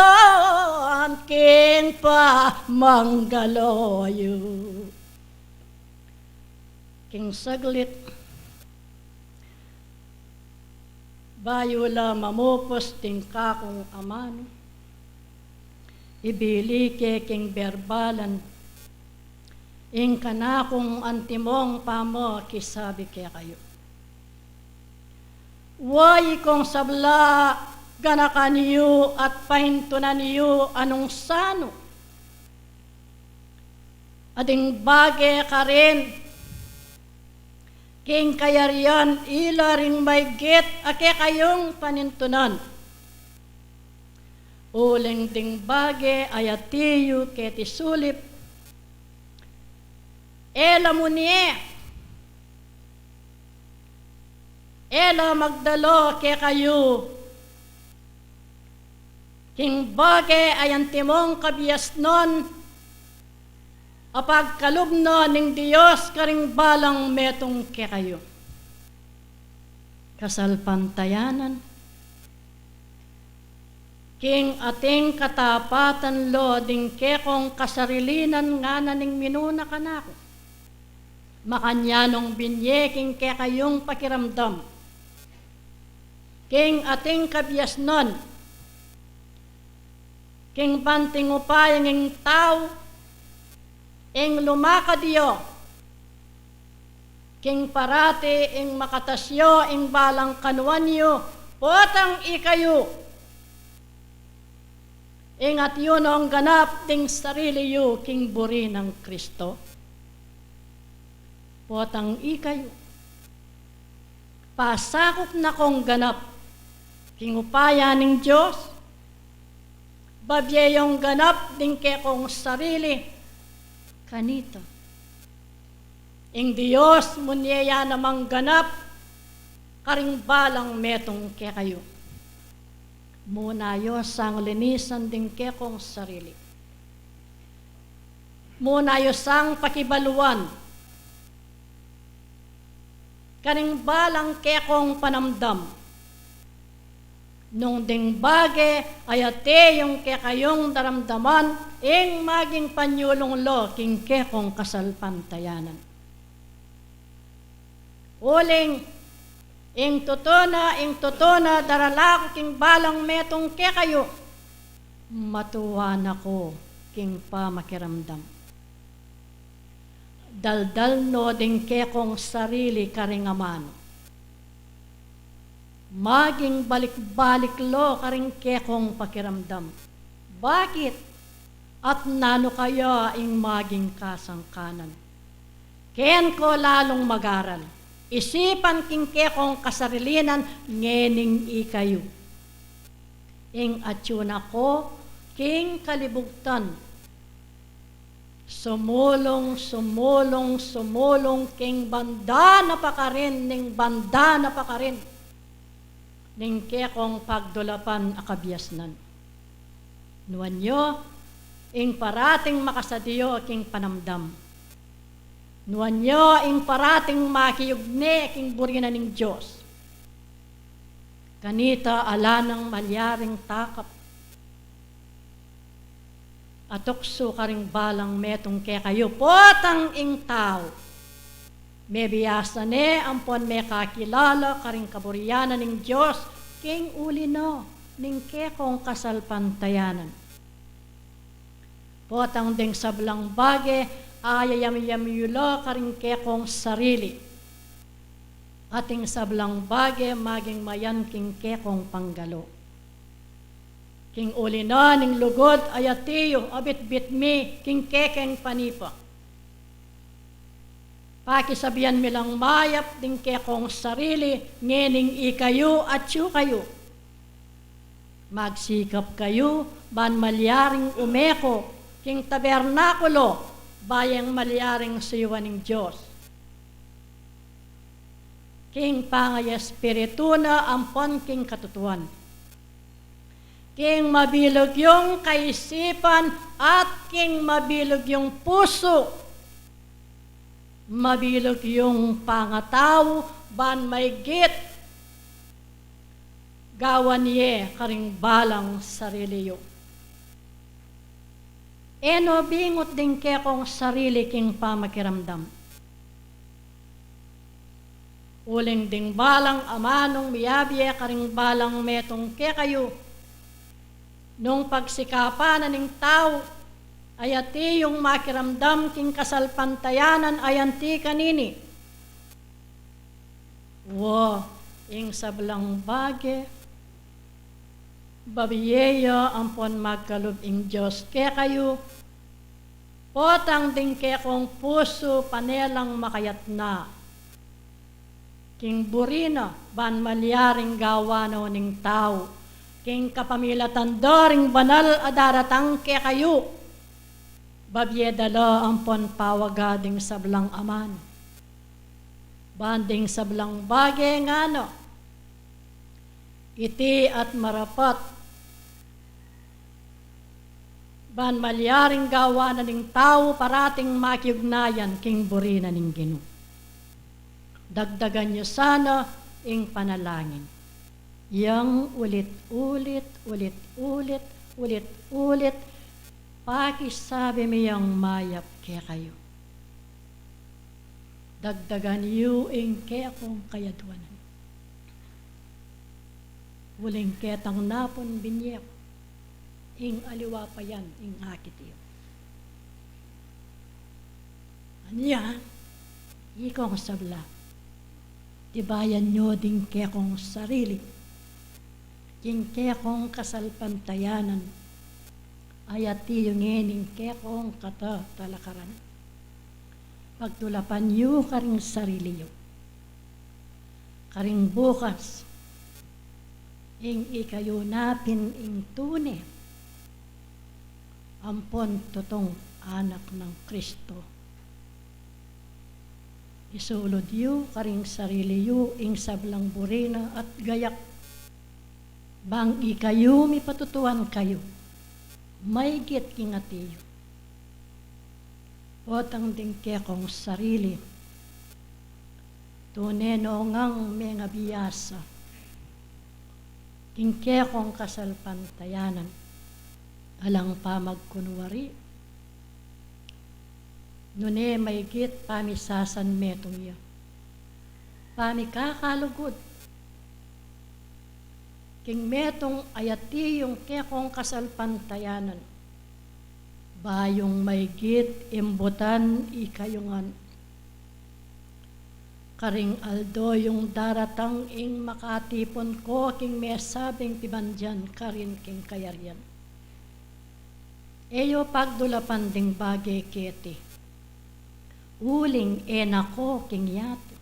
S7: king pa manggaloyo. King saglit, bayo la mamupos ting kakong amano. Ibili ke king berbalan, ing kanakong antimong pamo kisabi ke kayo. Way kong sabla ganakan niyo at pahintunan niyo anong sano. Ading bage ka rin, king kayarian ila ring may git ake kayong panintunan. Uling ding bage ayatiyo keti sulip, ela munie, ela magdalo ke kayo. King bage ayan timong kabiyas non, apag kalubno ning Diyos karing balang metong ke kayo. Kasalpantayanan, king ating katapatan lo ding ke kong kasarilinan nga na ning minuna kanako. Makanyanong binye king ke kayong pakiramdam. King ating kabiyas nun, king banting upayang ing tao, ing lumakadiyo, king parati ing makatasyo, ing balang kanuanyo, potang ikayo, ing at yun ang ganap ding sarili yu, king buri ng Kristo, potang ikayo, pasakop na kong ganap, king upaya ng Diyos, babyeyong ganap din ke kong sarili, kanito. Ing Diyos munyeya namang ganap, karing balang metong ke kayo. Muna yo sang linisan din ke kong sarili. Muna yo sang pakibaluan, karing balang ke kong panamdam. Nung ding bage ayate yung ke kayong daramdaman, ing maging panyulong lo king ke kong kasalpantayanan. Uling, ing totona, darala ko king balang metong ke kayo, matuwan ako king pa makiramdam. Daldal no ding ke kong sarili karingamano. Maging balik-balik lo karing kekong pakiramdam. Bakit? At nano kaya ing maging kasangkanan? Ken ko lalong magaral. Isipan king kekong kasarilinan ngening ikayo. Ing atyuna ko king kalibugtan. Sumulong king banda na pakarin, ning banda na pakarin. Ning kekong pagdulapan akabiyasnan. Nuwan nyo, ing parating makasadiyo king panamdam. Nuwan nyo, ing parating makiyugne king burina ning Diyos. Kanita ala ng malyaring takap. Atokso karing balang metong ke kayo, potang ing tao. May biyasa ne, ampon may kakilala, karing kaburiyanan ng Diyos, king uli no, ning kekong kasalpantayanan. Potang ding sablang bage, ayayam-yamyulo karing kekong sarili. Ating sablang bage, maging mayan king kekong panggalo. King uli na ning lugod, ayatiyo, abit-bit mi, king kekeng panipa. Pakisabihan mi lang mayap ding kekong sarili, ngening ikayo at yu kayo. Magsikap kayo, ban malyaring umeko, king tabernakulo, bayang malyaring siwa ng Diyos. King pangay espiritu na ampon king katutuan. King mabilog yung kaisipan at king mabilog yung puso. Mabilog yung pangataw, ban may git. Gawan ye karing balang sarili yo. Eno bingot din kekong sarili king pamakiramdam. Uling ding balang amanong miyabye karing balang metong kekayo. Nung pagsikapan na ning tao, ayati yung makiramdam king kasalpantayanan ayanti kanini. Wo, ing sablang bage, babiyeya ampon magkalub ing Diyos ke kayo, potang ding kekong puso panelang makayat na. King burina, ban malyaring gawano ning tao, king kapamilatan doring banal adaratang ke kayo, babyedala ampon pawagading sablang aman. Banding sablang bagay ngano, iti at marapat, ban malyaring gawa na ning tao parating makiugnayan king burina ning Ginoo. Dagdagan niyo sana ing panalangin. Yang ulit-ulit, ulit-ulit, ulit-ulit, pakisabi mi yang mayap ke kayo. Dagdagan niyo ing ke akong kayadwanan. Uling ketang napon binyek, ing aliwa pa yan, ing akit iyo. Anya, ikong sabla, tibayan nyo ding kekong sarili, king kekong kasalpantayanan, ayati yung ngening kekong kata talakaran. Pagtulapan nyo karing sarili yo, karing bukas, ing ikayo napin ing tune, ampon tutong anak ng Kristo. Isulod yu karing sarili yu ing sablang burina at gayak. Bang ikayo mi patutuan kayo, may git kingati yu. Potang ding kekong sarili, tuneno ngang mga biyasa, king kekong kasalpantayanan, alang pa magkunwari, nune may git pamisasan metong ya. Pamikakalugod. King metong ayati yung kekong kasalpantayanan. Bayong may git imbutan ikayungan. Karing aldo yung daratang ing makatipon ko king mesabing tibandyan karin king kayaryan. Eyo pagdulapan ding bagay kete. Uling enako king yate.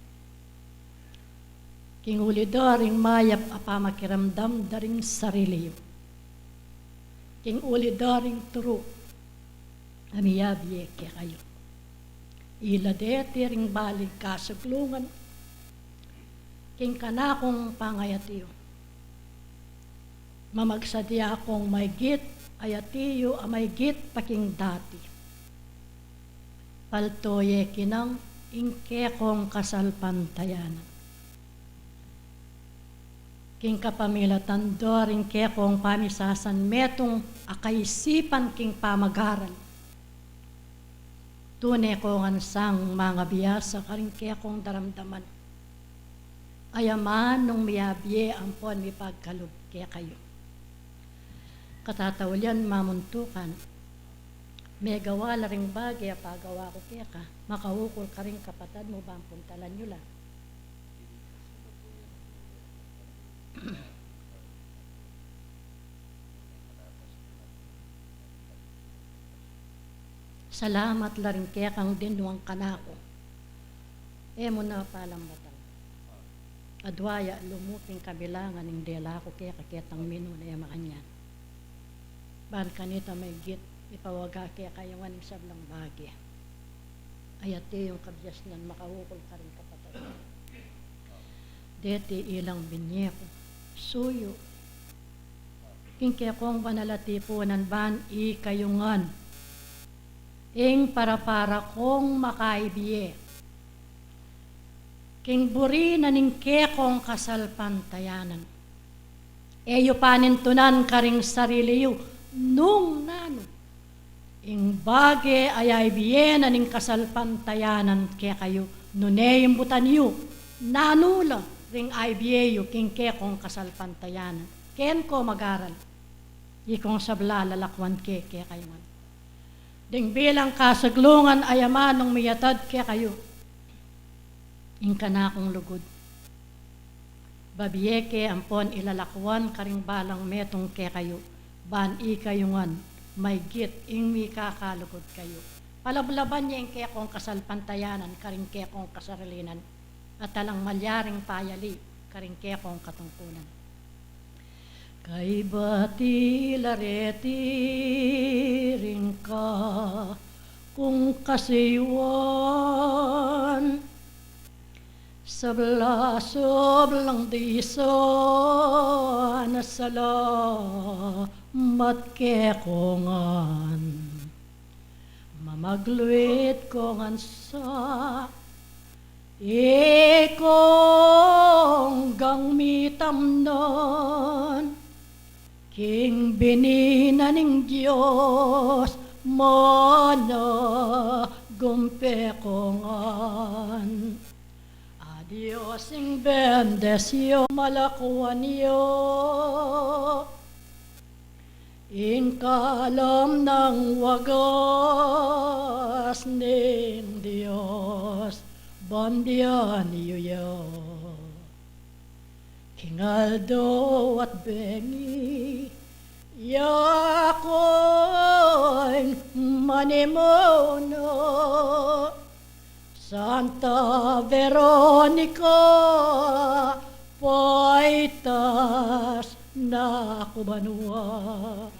S7: King uli daring mayap apamakiramdam daring sarili. King uli daring turo. Amiyabye ke kayo. Iladete ring balig kasuglungan. King kanakong pangayatiyo. Mamagsadya akong may git ayatiyo amay git paking dati. Paltoye kinang ingkekong kasalpantayanan. King kapamilatan doring kekong pamisasan metong akaisipan king pamagaran. Tune ko sang mga biyasa karing kekong daramdaman. Ayaman nung miyabye ampon mi pagkalub ke kayo. katatawalyan mamuntukan. May gawa la ring bagay pagawa ko kaya ka, makawukol ka rin kapatad mo ba ang puntalan nyo lang. Salamat la rin kaya kang dinuang kanako. Mo na palambatan. Adwaya lumuting kabilangan ng dela ko kaya kaketang mino na yamaan yan. Ban kanita may git ipawaga kaya kayawan ng sablang bagay. Ayate yung kabyas nan makawukol ka rin kapatid. Deti ilang binyeko, suyo. Kingkaya kong banalatipunan ban ikayungan. Ing para kong makaibiye. King buri na ning kekong kasalpantayanan. Eyo panintunan karing sariliyo nung nano. Ing bage ayay biye na ning kasalpantayanan kaya kayo nuneyong butanyo. Nanula ring ay biye king kekong kasalpantayanan. Ken ko magaral. Ikong sabla lalakwan kaya kayo man. Ding bilang kasaglungan ayaman ng miyatad kaya kayo. Ingka na akong lugod. Babiyeke ampon ilalakwan karing balang metong kaya kayo. Ban ikayungan, may git ing mi kakalugod kayo. Palablaban niya ing kaya kong kasalpantayanan, karing kaya kong kasarilinan. At talang malyaring payali, karing kaya kong katungkunan. Kay bati lareti rin ka kung kasiwan sabla soblang diso na salamat kekongan mamagluit kongan sa ikong gangmitamnon king binina ning Diyos mana gumpekongan. Adios ing bendesyo malakuan yo ing kalam ng wagas ning Diyos bandian yo. King Aldo at Bengi yako'y manimono Santa Veronica Poitas na kubanua.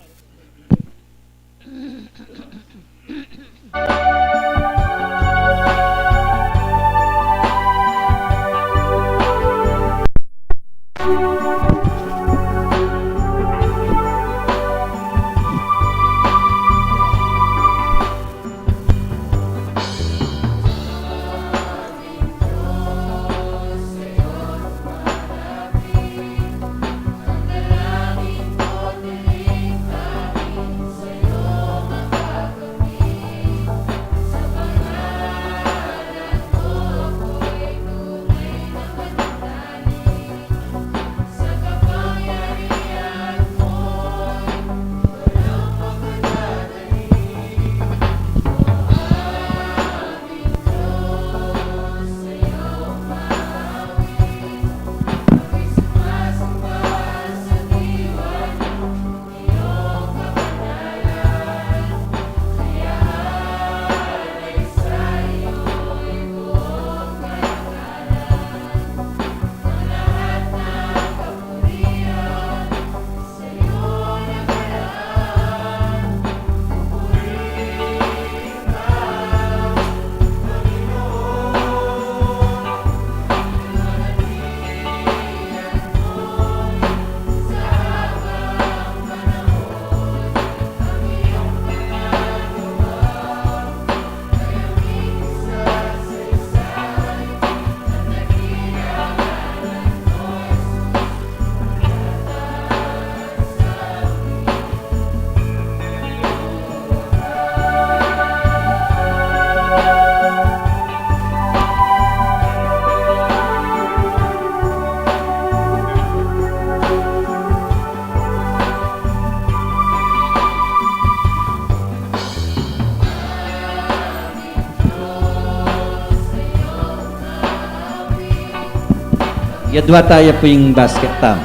S4: Yadwataya po yung basket tam.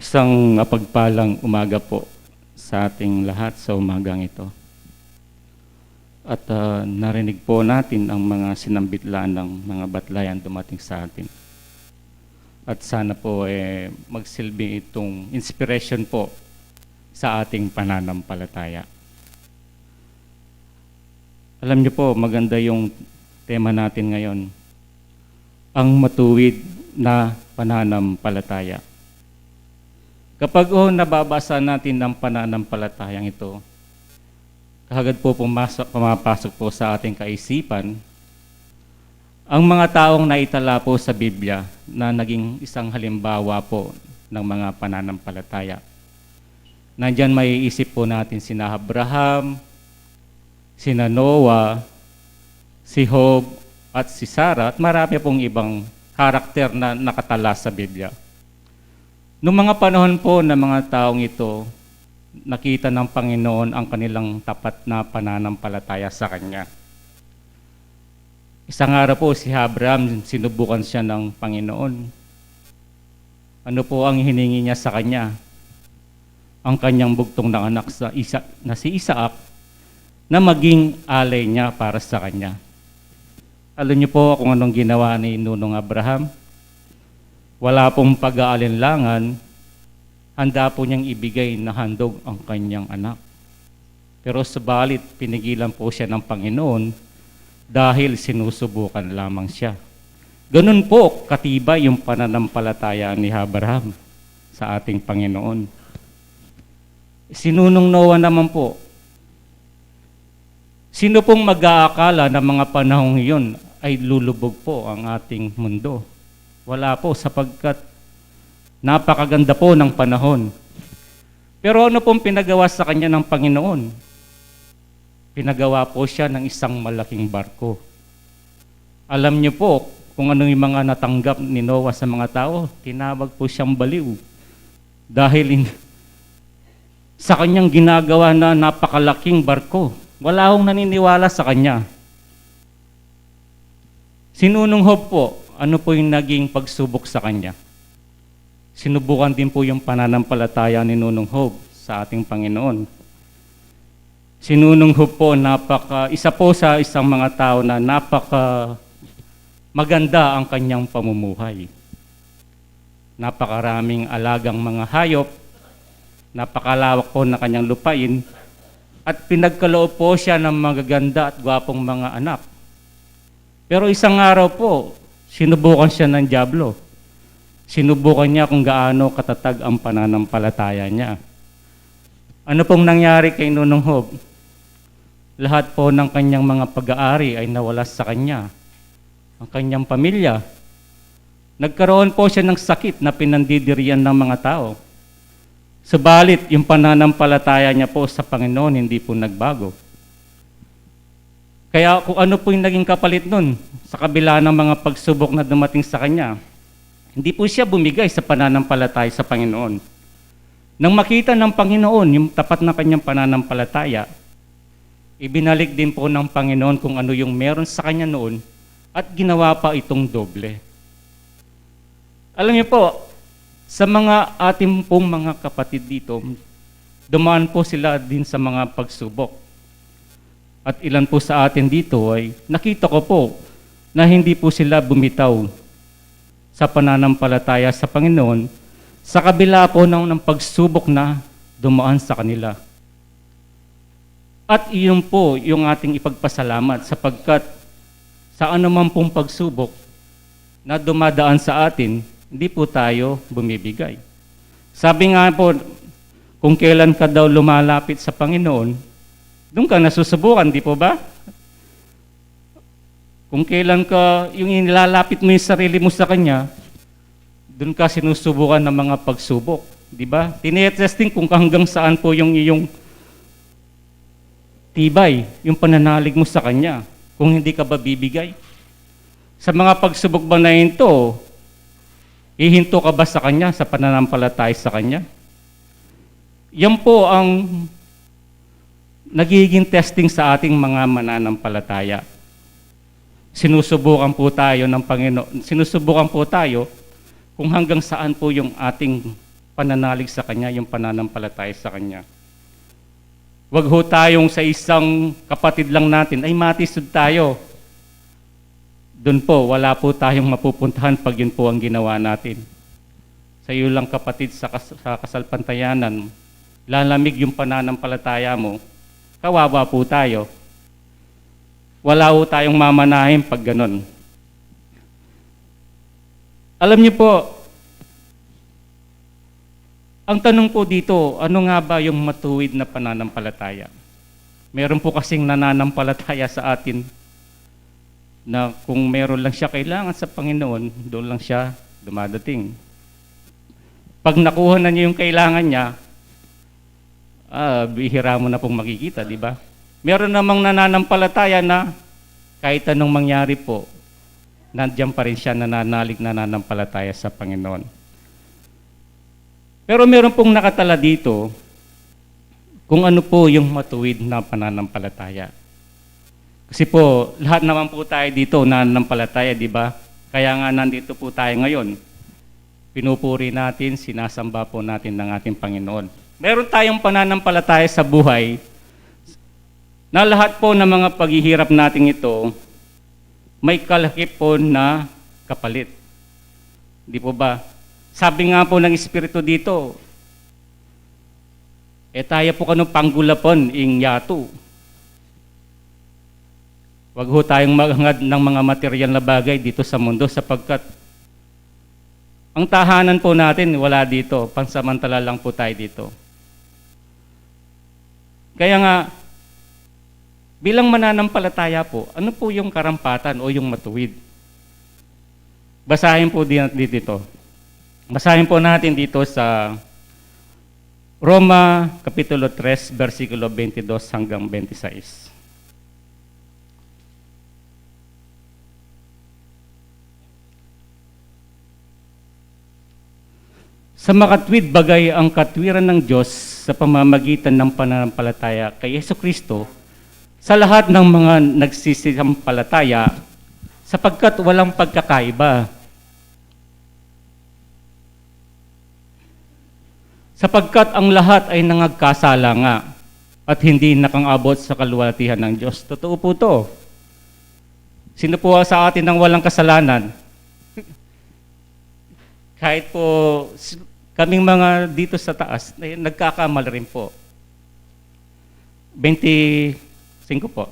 S8: Isang mapagpalang umaga po sa ating lahat sa umagang ito. At narinig po natin ang mga sinambitlaan ng mga batlayan dumating sa atin. At sana po magsilbi itong inspiration po sa ating pananampalataya. Alam niyo po, maganda yung tema natin ngayon, ang matuwid na pananampalataya. Kapag nababasa natin ang pananampalatayang ito, kagad po pumapasok po sa ating kaisipan ang mga taong naitala po sa Biblia na naging isang halimbawa po ng mga pananampalataya. Nandyan may isip po natin sina Abraham, sina Noah, si Job at si Sarah at marami pong ibang karakter na nakatala sa Biblia. Noong mga panahon po ng mga taong ito, nakita ng Panginoon ang kanilang tapat na pananampalataya sa Kanya. Isang araw po si Abraham, sinubukan siya ng Panginoon. Ano po ang hiningi niya sa Kanya? Ang kanyang bugtong na anak na si Isaac na maging alay niya para sa Kanya. Alam niyo po kung anong ginawa ni Nunong Abraham? Wala pong pag-aalinlangan, handa po niyang ibigay na handog ang kanyang anak. Pero subalit, pinigilan po siya ng Panginoon dahil sinusubukan lamang siya. Ganun po katibay yung pananampalataya ni Abraham sa ating Panginoon. Sinunong Noah naman po, sino pong mag-aakala na mga panahong iyon ay lulubog po ang ating mundo? Wala po, sapagkat napakaganda po ng panahon. Pero ano pong pinagawa sa kanya ng Panginoon? Pinagawa po siya ng isang malaking barko. Alam niyo po kung ano yung mga natanggap ni Noah sa mga tao, tinawag po siyang baliw. Dahil sa kanyang ginagawa na napakalaking barko, wala akong naniniwala sa kanya. Sinunong Job po, ano po yung naging pagsubok sa kanya? Sinubukan din po yung pananampalataya ni Nunong Job sa ating Panginoon. Si Nunong Job po, isa po sa isang mga tao na maganda ang kanyang pamumuhay. Napakaraming alagang mga hayop, napakalawak po na kanyang lupain, at pinagkaloob po siya ng magaganda at gwapong mga anak. Pero isang araw po, sinubukan siya ng dyablo. Sinubukan niya kung gaano katatag ang pananampalataya niya. Ano pong nangyari kay Nunong Job? Lahat po ng kanyang mga pag-aari ay nawala sa kanya. Ang kanyang pamilya, Nagkaroon po siya ng sakit na pinandidirian ng mga tao. Subalit, yung pananampalataya niya po sa Panginoon, hindi po nagbago. Kaya kung ano po yung naging kapalit nun, sa kabila ng mga pagsubok na dumating sa kanya, hindi po siya bumigay sa pananampalataya sa Panginoon. Nang makita ng Panginoon yung tapat na kanyang pananampalataya, ibinalik din po ng Panginoon kung ano yung meron sa kanya noon at ginawa pa itong doble. Alam niyo po, sa mga ating pong mga kapatid dito, dumaan po sila din sa mga pagsubok. At ilan po sa atin dito ay nakita ko po na hindi po sila bumitaw sa pananampalataya sa Panginoon sa kabila po ng pagsubok na dumaan sa kanila. At iyon po yung ating ipagpasalamat sapagkat sa anuman pong pagsubok na dumadaan sa atin, hindi po tayo bumibigay. Sabi nga po, kung kailan ka daw lumalapit sa Panginoon, doon ka nasusubukan, di po ba? Kung kailan ka, yung inilalapit mo yung sarili mo sa Kanya, doon ka sinusubukan ng mga pagsubok, di ba? Tinetesting kung hanggang saan po yung iyong tibay, yung pananalig mo sa Kanya, kung hindi ka ba bibigay. Sa mga pagsubok ba na ito, ihinto ka ba sa Kanya, sa pananampalataya sa Kanya? Yan po ang nagiging testing sa ating mga mananampalataya. Sinusubukan po tayo ng Panginoon, sinusubukan po tayo kung hanggang saan po yung ating pananalig sa Kanya, yung pananampalataya sa Kanya. Wag ho tayong sa isang kapatid lang natin, ay matisod tayo. Doon po, wala po tayong mapupuntahan pag yun po ang ginawa natin. Sa iyo lang kapatid sa kasalpantayanan, lalamig yung pananampalataya mo, kawawa po tayo. Wala po tayong mamanahin pag ganun. Alam niyo po, ang tanong po dito, ano nga ba yung matuwid na pananampalataya? Meron po kasing nananampalataya sa atin na kung meron lang siya kailangan sa Panginoon, doon lang siya dumadating. Pag nakuha na niya yung kailangan niya, bihira mo na pong makikita, di ba? Meron namang nananampalataya na kahit anong mangyari po, nandiyan pa rin siya nananampalataya sa Panginoon. Pero meron pong nakatala dito kung ano po yung matuwid na pananampalataya. Kasi po, lahat naman po tayo dito nananampalataya, di ba? Kaya nga nandito po tayo ngayon. Pinupuri natin, sinasamba po natin ng ating Panginoon. Meron tayong pananampalataya sa buhay na lahat po ng mga paghihirap natin ito may kalakip po na kapalit. Di po ba? Sabi nga po ng Espiritu dito, tayo po kanong panggulapon ing yato. Wag ho tayong maghangad ng mga material na bagay dito sa mundo sapagkat ang tahanan po natin wala dito, pansamantala lang po tayo dito. Kaya nga, bilang mananampalataya po, ano po yung karampatan o yung matuwid? Basahin po dito. Basahin po natin dito sa Roma Kapitulo 3, versikulo 22 hanggang 26. Sa makatwid bagay ang katwiran ng Diyos sa pamamagitan ng pananampalataya kay Jesucristo sa lahat ng mga nagsisisampalataya sapagkat walang pagkakaiba. Sapagkat ang lahat ay nangagkasala nga at hindi nakangabot sa kaluwalhatian ng Diyos. Totoo po to. Sino po sa atin ang walang kasalanan? Kahit po kaming mga dito sa taas, nagkakamal rin po. 25 po.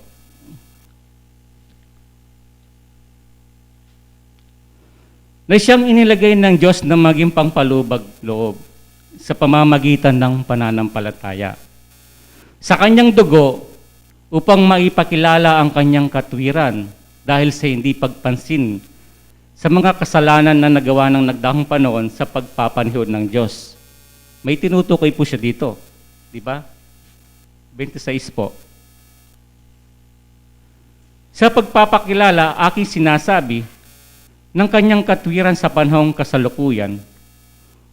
S8: Na siyang inilagay ng Diyos na maging pangpalubag loob sa pamamagitan ng pananampalataya. Sa kanyang dugo, upang maipakilala ang kanyang katwiran dahil sa hindi pagpansin sa mga kasalanan na nagawa ng nagdaang panahon sa pagpapanahon ng Diyos. May tinutukoy po siya dito. Di ba? 26 po. Sa pagpapakilala, aking sinasabi ng kanyang katwiran sa panahong kasalukuyan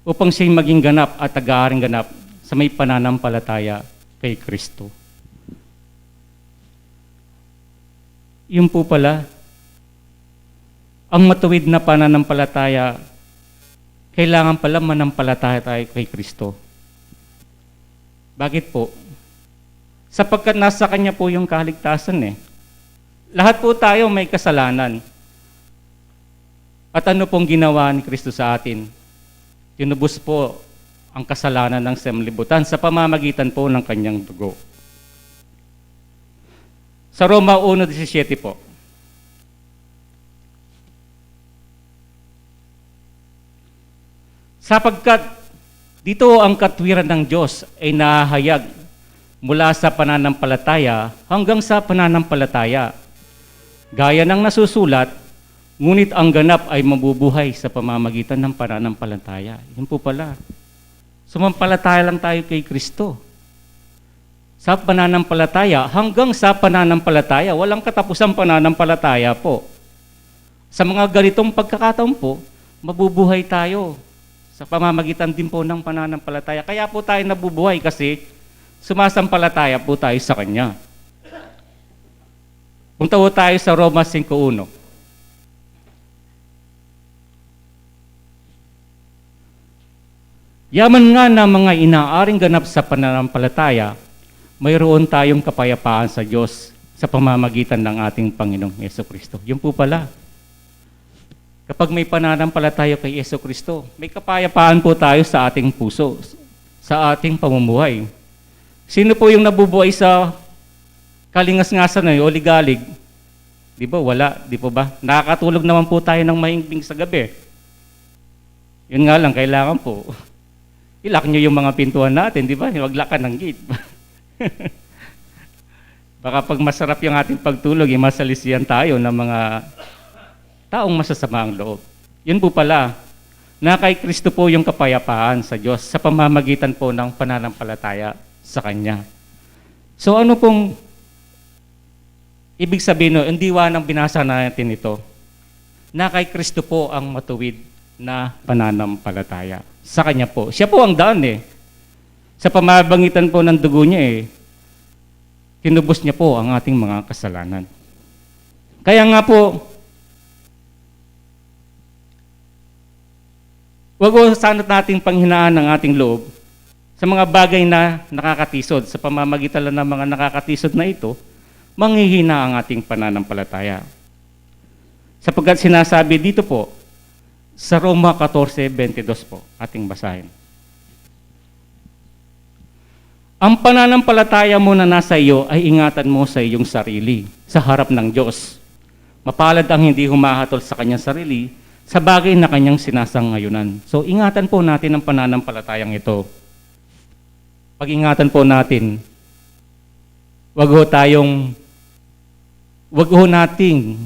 S8: upang siya'y maging ganap at tagaharing ganap sa may pananampalataya kay Kristo. Yun po pala, ang matuwid na pananampalataya, kailangan pala manampalataya tayo kay Kristo. Bakit po? Sapagkat nasa Kanya po yung kaligtasan eh. Lahat po tayo may kasalanan. At ano pong ginawa ni Kristo sa atin? Tinubos po ang kasalanan ng sanlibutan sa pamamagitan po ng Kanyang dugo. Sa Roma 1:17 po, sapagkat dito ang katwiran ng Diyos ay nahahayag mula sa pananampalataya hanggang sa pananampalataya. Gaya ng nasusulat, ngunit ang ganap ay mabubuhay sa pamamagitan ng pananampalataya. Yun po pala. Sumampalataya lang tayo kay Kristo. Sa pananampalataya, hanggang sa pananampalataya, walang katapusang pananampalataya po. Sa mga ganitong pagkakataon po, mabubuhay tayo sa pamamagitan din po ng pananampalataya. Kaya po tayo nabubuhay kasi sumasampalataya po tayo sa Kanya. Punta po tayo sa Roma 5:1. Yaman nga na mga inaaring ganap sa pananampalataya, mayroon tayong kapayapaan sa Diyos sa pamamagitan ng ating Panginoong Yesu-Kristo. Yun po pala. Kapag may pananampalataya kay Yesu-Kristo, may kapayapaan po tayo sa ating puso, sa ating pamumuhay. Sino po yung nabubuhay sa kalingas-ngasan o ligalig? Di ba? Wala. Di po ba? Nakakatulog naman po tayo ng mahimbing sa gabi. Yun nga lang, kailangan po. Ilak nyo yung mga pintuan natin, di ba? Maglakan ng gate. Baka pag masarap yung ating pagtulog, masalisiyan tayo ng mga taong masasama ang loob. Yun po pala, na kay Kristo po yung kapayapaan sa Diyos sa pamamagitan po ng pananampalataya sa Kanya. So ano pong ibig sabihin no, ang diwa ng binasa natin ito, na kay Kristo po ang matuwid na pananampalataya sa Kanya po. Siya po ang daan eh. Sa pamamagitan po ng dugo niya eh, tinubos niya po ang ating mga kasalanan. Kaya nga po, wag o sana nating panghinaan ng ating loob sa mga bagay na nakakatisod. Sa pamamagitan lang ng mga nakakatisod na ito, manghihina ang ating pananampalataya. Sapagkat sinasabi dito po, sa Roma 14:22 po, ating basahin. Ang pananampalataya mo na nasa iyo ay ingatan mo sa iyong sarili, sa harap ng Diyos. Mapalad ang hindi humahatol sa kanyang sarili, sa bagay na kanyang sinasangayunan. So, ingatan po natin ang pananampalatayang ito. Pag-ingatan po natin, wag ho nating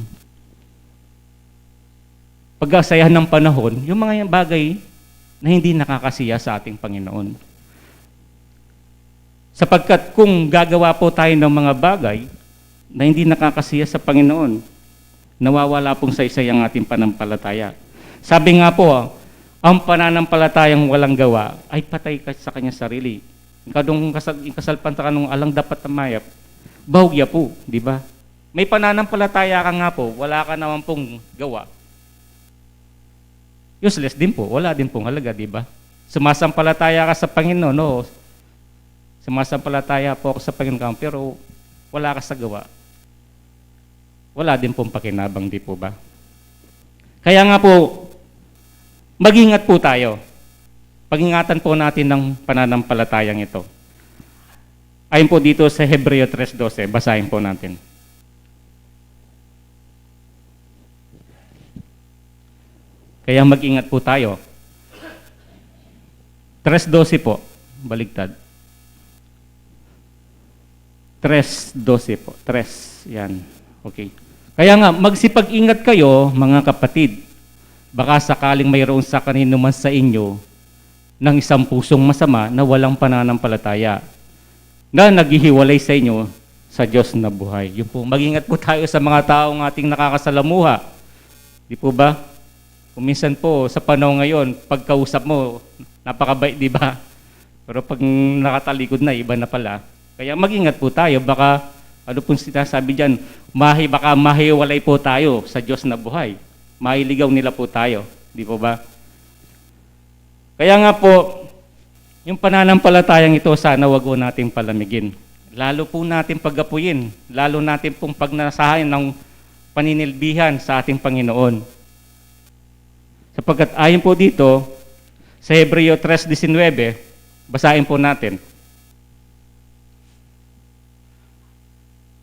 S8: pag-asayahan ng panahon, yung mga bagay na hindi nakakasiya sa ating Panginoon. Sapagkat kung gagawa po tayo ng mga bagay na hindi nakakasiya sa Panginoon, nawawala pong saysay ang ating pananampalataya. Sabi nga po, ang pananampalatayang walang gawa ay patay ka sa kanyang sarili. Kadong kasalpan ka nung alang dapat tamayap, bahugya po, di ba? May pananampalataya ka nga po, wala ka naman pong gawa. Useless din po, wala din pong halaga, di ba? Sumasampalataya ka sa Panginoon, no? Sumasampalataya po ako sa Panginoon, pero wala ka sa gawa. Wala din pong pakinabang, di po ba? Kaya nga po, mag-ingat po tayo. Pag-ingatan po natin ng pananampalatayang ito. Ayon po dito sa Hebreo 3:12, basahin po natin. Kaya mag-ingat po tayo. 3:12 po, baligtad. 3:12 po, 3, yan. Okay. Kaya nga, magsipag-ingat kayo, mga kapatid, baka sakaling mayroon sa kanino man sa inyo ng isang pusong masama na walang pananampalataya na naghihiwalay sa inyo sa Diyos na buhay. Yun po, mag-ingat po tayo sa mga taong ating nakakasalamuha. Di po ba? Kung minsan po, sa panahon ngayon, pagkausap mo, napakabait, di ba? Pero pag nakatalikod na, iba na pala. Kaya mag-ingat po tayo. Baka, ano pong sinasabi dyan, baka mahiwalay po tayo sa Diyos na buhay. Mailigaw nila po tayo. Di po ba? Kaya nga po, yung pananampalatayang ito, sana wag po natin palamigin. Lalo po natin pag-apuyin. Lalo natin pong pagnasahan ng paninilbihan sa ating Panginoon. Sapagkat ayon po dito, sa Hebreo 3:19, basahin po natin.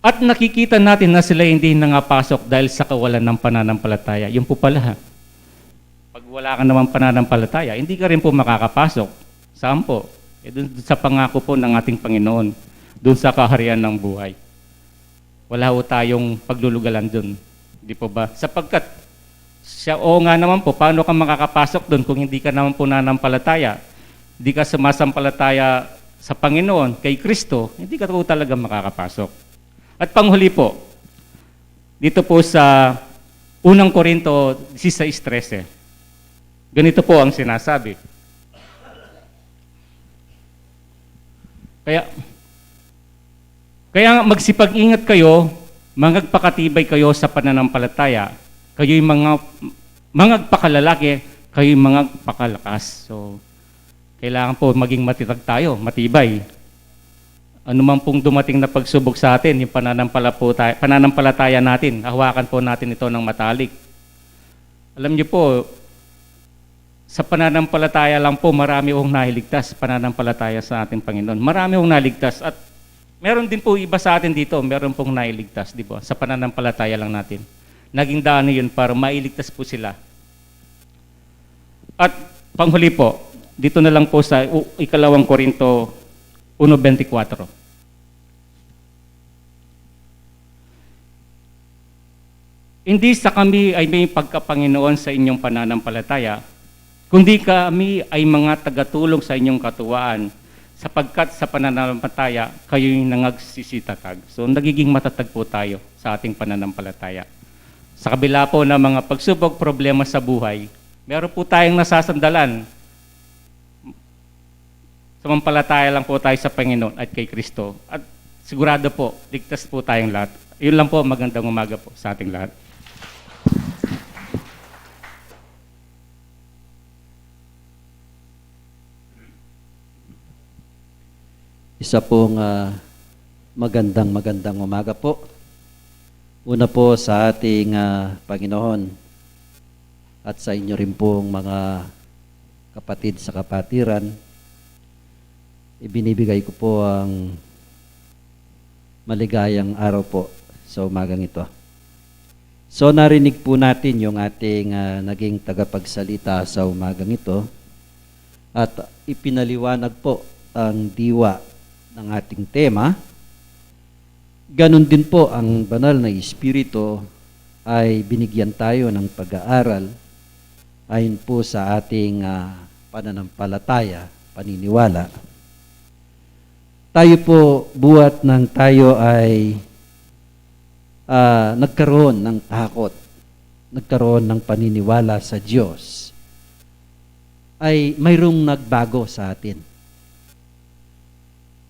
S8: At nakikita natin na sila hindi nangapasok dahil sa kawalan ng pananampalataya. Yun po pala. Pag wala ka naman pananampalataya, hindi ka rin po makakapasok. Saan po? Dun sa pangako po ng ating Panginoon. Dun sa kaharian ng buhay. Wala po tayong paglulugalan dun. Di po ba? Sapagkat, oo nga naman po, paano ka makakapasok dun kung hindi ka naman po nanampalataya? Hindi ka sumasampalataya sa Panginoon, kay Kristo, hindi ka po talaga makakapasok. At panghuli po, dito po sa 1 Korinto 16:13, ganito po ang sinasabi. Kaya magsipag-ingat kayo, magpakatibay kayo sa pananampalataya, kayo'y magpakalalaki, kayo'y magpakalakas. So, kailangan po maging matatag tayo, matibay. Ano man pong dumating na pagsubok sa atin, yung pananampalataya natin, hawakan po natin ito ng matalik. Alam niyo po, sa pananampalataya lang po, marami hong nahiligtas, pananampalataya sa ating Panginoon. Marami hong naligtas at meron din po iba sa atin dito, meron pong nailigtas, di ba? Sa pananampalataya lang natin. Naging daan yun para mailigtas po sila. At panghuli po, dito na lang po sa 2 Korinto 1:24. Hindi sa kami ay may pagkapanginoon sa inyong pananampalataya, kundi kami ay mga tagatulong sa inyong katuwaan, sapagkat sa pananampalataya, kayo'y nangagsisitatag. So, nagiging matatag po tayo sa ating pananampalataya. Sa kabila po ng mga pagsubok, problema sa buhay, meron po tayong nasasandalan. Sumampalataya lang po tayo sa Panginoon at kay Kristo. At sigurado po, ligtas po tayong lahat. Yun lang po, magandang umaga po sa ating lahat.
S4: Isa pong magandang umaga po. Una po sa ating Panginoon at sa inyo rin pong mga kapatid sa kapatiran. Ibinibigay ko po ang maligayang araw po sa umagang ito. So narinig po natin yung ating naging tagapagsalita sa umagang ito at ipinaliwanag po ang diwa ng ating tema. Ganon din po ang banal na Espiritu ay binigyan tayo ng pag-aaral ayon po sa ating pananampalataya, paniniwala. Tayo po, buhat ng tayo ay nagkaroon ng takot, nagkaroon ng paniniwala sa Diyos, ay mayroong nagbago sa atin.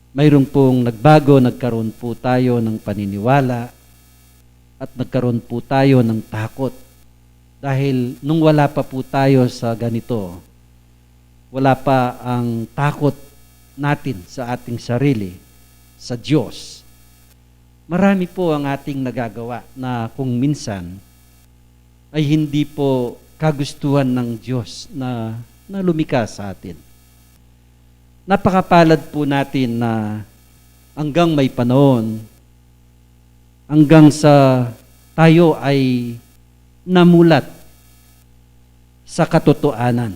S4: Mayroong pong nagbago, nagkaroon po tayo ng paniniwala at nagkaroon po tayo ng takot. Dahil nung wala pa po tayo sa ganito, wala pa ang takot natin sa ating sarili, sa Diyos. Marami po ang ating nagagawa na kung minsan ay hindi po kagustuhan ng Diyos na lumikha sa atin. Napakapalad po natin na hanggang may panahon, hanggang sa tayo ay namulat sa katotohanan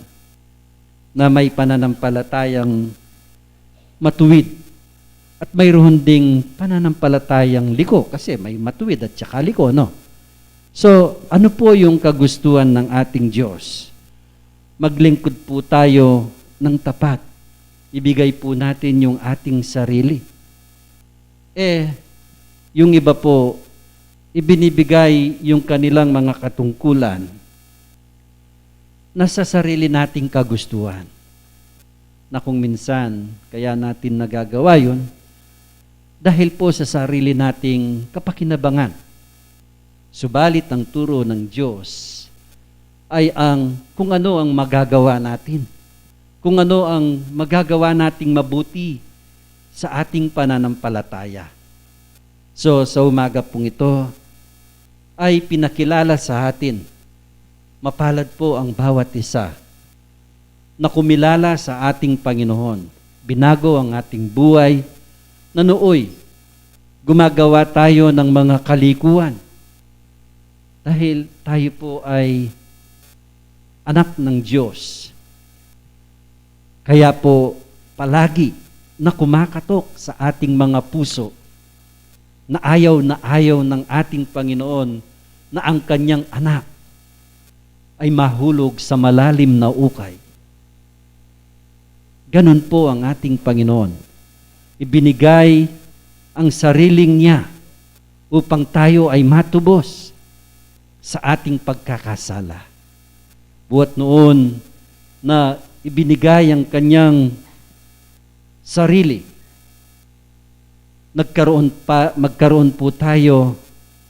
S4: na may pananampalatayang matuwid at mayroon ding pananampalatayang liko kasi may matuwid at saka liko, no? So, ano po yung kagustuhan ng ating Diyos? Maglingkod po tayo ng tapat. Ibigay po natin yung ating sarili. Yung iba po, ibinibigay yung kanilang mga katungkulan na sa sarili nating kagustuhan. Na kung minsan, kaya natin nagagawa yun, dahil po sa sarili nating kapakinabangan. Subalit ang turo ng Diyos ay kung ano ang magagawa natin. Kung ano ang magagawa nating mabuti sa ating pananampalataya. So, sa umaga pong ito, ay pinakilala sa atin. Mapalad po ang bawat isa na kumilala sa ating Panginoon. Binago ang ating buhay na nooy gumagawa tayo ng mga kalikuan. Dahil tayo po ay anak ng Diyos. Kaya po palagi na kumakatok sa ating mga puso na ayaw ng ating Panginoon na ang kanyang anak ay mahulog sa malalim na ukay. Ganon po ang ating Panginoon. Ibinigay ang sariling niya upang tayo ay matubos sa ating pagkakasala. Buhat noon na ibinigay ang kanyang sarili, magkaroon po tayo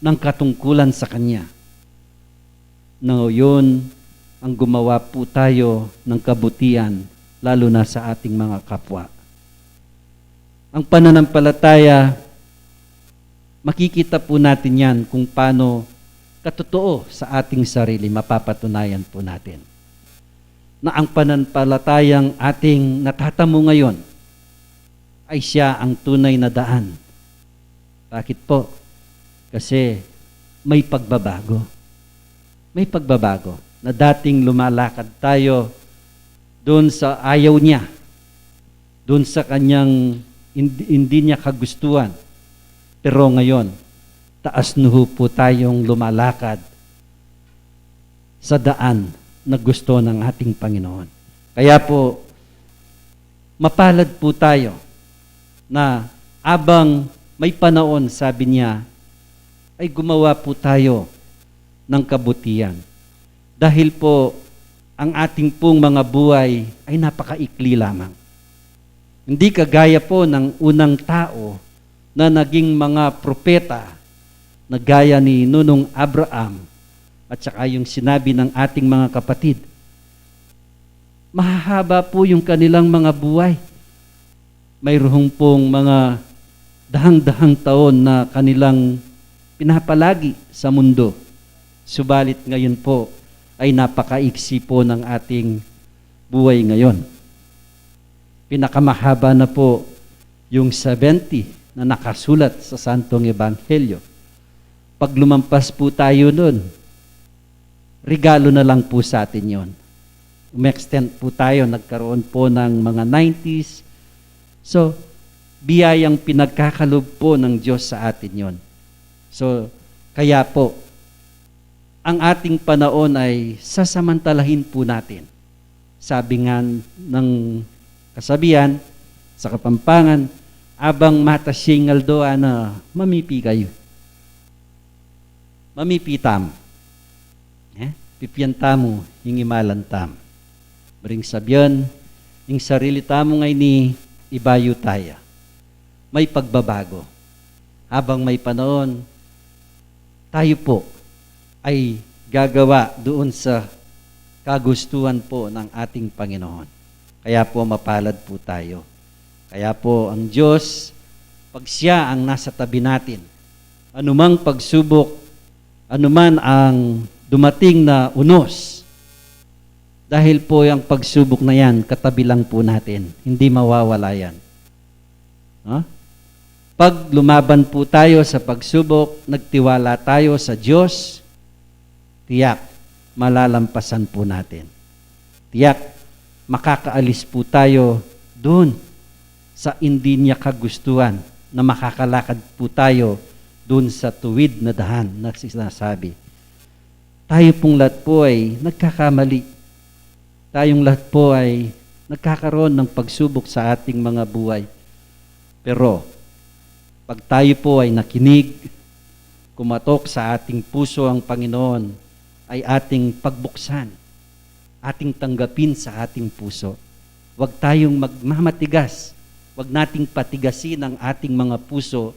S4: ng katungkulan sa kanya. Ngayon, ang gumawa po tayo ng kabutihan, lalo na sa ating mga kapwa. Ang pananampalataya, makikita po natin yan kung paano katotoo sa ating sarili, mapapatunayan po natin na ang pananampalatayang ating natatamo ngayon ay siya ang tunay na daan. Bakit po? Kasi may pagbabago. May pagbabago na dating lumalakad tayo doon sa ayaw niya, doon sa kanyang hindi niya kagustuhan. Pero ngayon, taas nuho po tayong lumalakad sa daan na gusto ng ating Panginoon. Kaya po, mapalad po tayo na abang may panahon, sabi niya, ay gumawa po tayo ng kabutihan. Dahil po, ang ating pong mga buhay ay napakaikli lamang. Hindi kagaya po ng unang tao na naging mga propeta na gaya ni Nunong Abraham at saka yung sinabi ng ating mga kapatid. Mahahaba po yung kanilang mga buhay. Mayroong pong mga dahang-dahang taon na kanilang pinapalagi sa mundo. Subalit ngayon po ay napakaiksi po ng ating buhay ngayon. Pinakamahaba na po yung 70 na nakasulat sa Santong Ebanghelyo. Pag lumampas po tayo nun, regalo na lang po sa atin yon. Umextend po tayo, nagkaroon po ng mga 90s. So, biyayang pinagkakalob po ng Diyos sa atin yon. So, kaya po, ang ating panahon ay sasamantalahin po natin. Sabi nga ng kasabihan sa Kapampangan, abang mata singal doa na mamipi kayo. Mamipitam. Pipiyan tamo, yung imalan tam. Bring sabyon, yung sarili tamo ngay ni ibayo tayo. May pagbabago. Habang may panahon, tayo po ay gagawa doon sa kagustuhan po ng ating Panginoon. Kaya po mapalad po tayo. Kaya po ang Diyos, pag siya ang nasa tabi natin, anumang pagsubok, anuman ang dumating na unos, dahil po yung pagsubok na yan, katabi lang po natin, hindi mawawala yan. Pag lumaban po tayo sa pagsubok, nagtiwala tayo sa Diyos, tiyak, malalampasan po natin. Tiyak, makakaalis po tayo doon sa hindi niya kagustuhan na makakalakad po tayo doon sa tuwid na dahan na sinasabi. tayo pong lahat po ay nagkakamali. Tayong lahat po ay nagkakaroon ng pagsubok sa ating mga buhay. Pero, pag tayo po ay nakinig, kumatok sa ating puso ang Panginoon, ay ating pagbuksan, ating tanggapin sa ating puso. Huwag tayong magmamatigas, huwag nating patigasin ang ating mga puso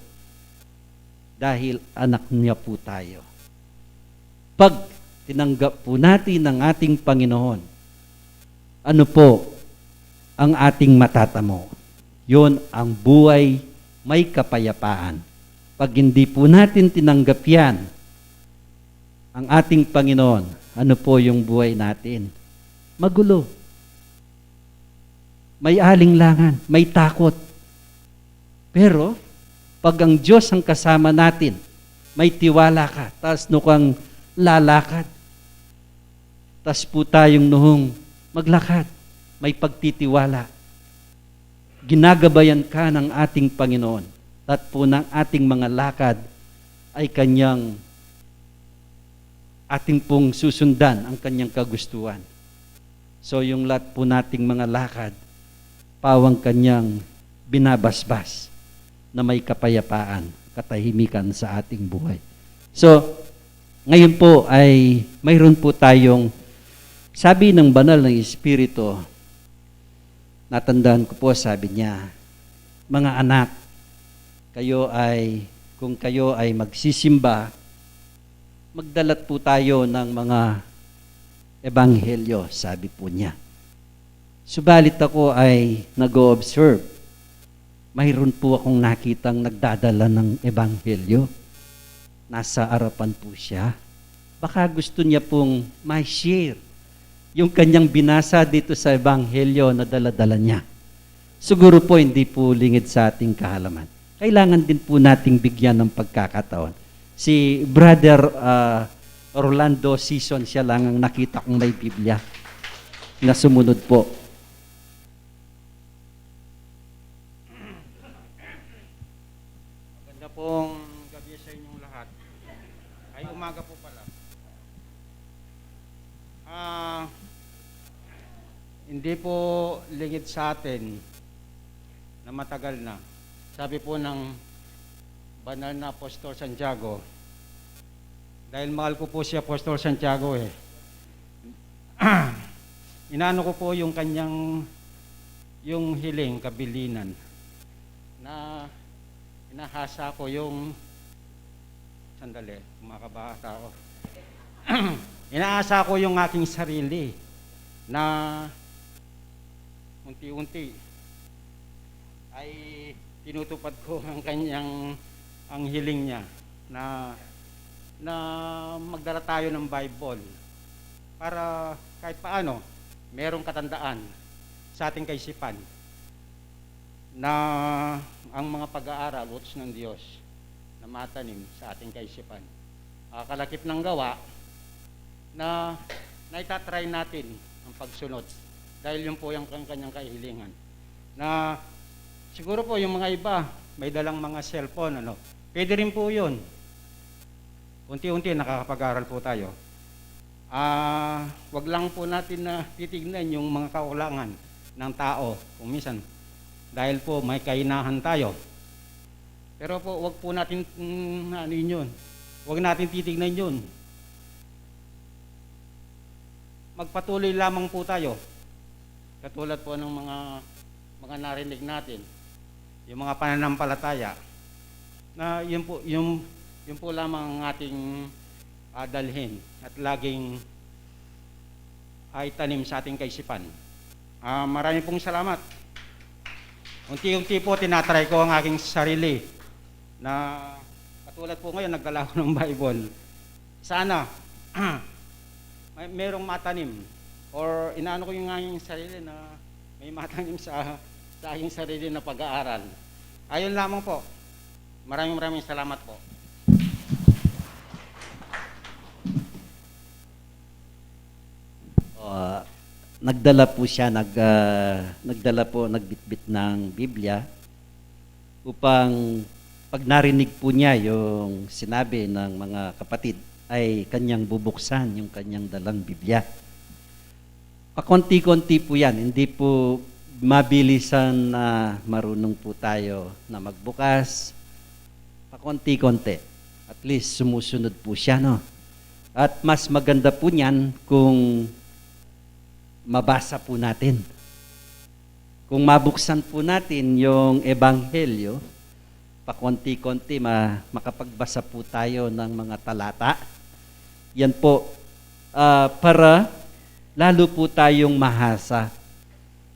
S4: dahil anak niya po tayo. Pag tinanggap po natin ang ating Panginoon, ano po ang ating matatamo? Yun ang buhay may kapayapaan. Pag hindi po natin tinanggap yan, ang ating Panginoon, ano po yung buhay natin? Magulo. May alinlangan, may takot. Pero, pag ang Diyos ang kasama natin, may tiwala ka, tas kang lalakad. Tas po tayong noong maglakad, may pagtitiwala. Ginagabayan ka ng ating Panginoon. At po ng ating mga lakad ay kanyang ating pong susundan ang kanyang kagustuhan. So yung lahat po nating mga lakad, pawang kanyang binabasbas na may kapayapaan, katahimikan sa ating buhay. So, ngayon po ay mayroon po tayong sabi ng banal ng Espiritu, natandaan ko po, sabi niya, mga anak, kung kayo ay magsisimba, magdalat po tayo ng mga ebanghelyo, sabi po niya. Subalit ako ay nag-o-observe. Mayroon po akong nakitang nagdadala ng ebanghelyo. Nasa harapan po siya. Baka gusto niya pong ma-share yung kanyang binasa dito sa ebanghelyo na dala-dala niya. Siguro po hindi po lingid sa ating kahalaman. Kailangan din po nating bigyan ng pagkakataon. Si Brother Rolando Season, siya lang ang nakita kong may Biblia na sumunod po.
S9: Maganda pong gabi sa inyong lahat. Ay umaga po pala. Hindi po lingid sa atin na matagal na. Sabi po ng banal na Apostol Santiago, dahil mahal ko po si Apostol Santiago inaano ko po yung kanyang yung hiling, kabilinan na inahasa ko yung sandali, kumakabata ako. Inaasa ko yung aking sarili na unti-unti ay tinutupad ko ang kanyang ang hiling niya na magdala tayo ng Bible para kahit paano merong katandaan sa ating kaisipan na ang mga pag-aaral utos ng Diyos na matanim sa ating kaisipan. Kalakip ng gawa na naitatry natin ang pagsunod dahil yun po yung kanyang kahilingan. Na siguro po yung mga iba may dalang mga cellphone, pwede rin po yun. Unti-unti nakakapag-aral po tayo. Wag lang po natin na titignan yung mga kakulangan ng tao kung minsan dahil po may kainahan tayo. Pero po wag po natin yun. Wag natin titignan yun. Magpatuloy lamang po tayo. Katulad po ng mga narinig natin, yung mga pananampalataya, na yun po lamang ang ating dalhin at laging ay tanim sa ating kaisipan. Maraming pong salamat. Unti-unti po tinatry ko ang aking sarili na katulad po ngayon nagdala ko ng Bible. Sana merong matanim or inaano ko yung aking sarili na may matanim sa aking sarili na pag-aaral. Ayun lamang po. Maraming salamat po.
S4: Nagdala po siya, nagbitbit ng Biblia upang pag narinig po niya yung sinabi ng mga kapatid ay kanyang bubuksan yung kanyang dalang Biblia. Pakonti-konti po yan, hindi po mabilisan na marunong po tayo na magbukas. Pakonti-konti. At least sumusunod po siya, no? At mas maganda po niyan kung mabasa po natin. Kung mabuksan po natin yung Ebanghelyo, pakonti-konti makapagbasa po tayo ng mga talata. Yan po, para lalo po tayong mahasa.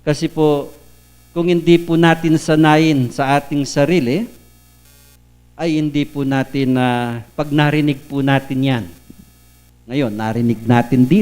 S4: Kasi po, kung hindi po natin sanayin sa ating sarili, ay hindi po natin, pag narinig po natin yan, ngayon, narinig natin dito,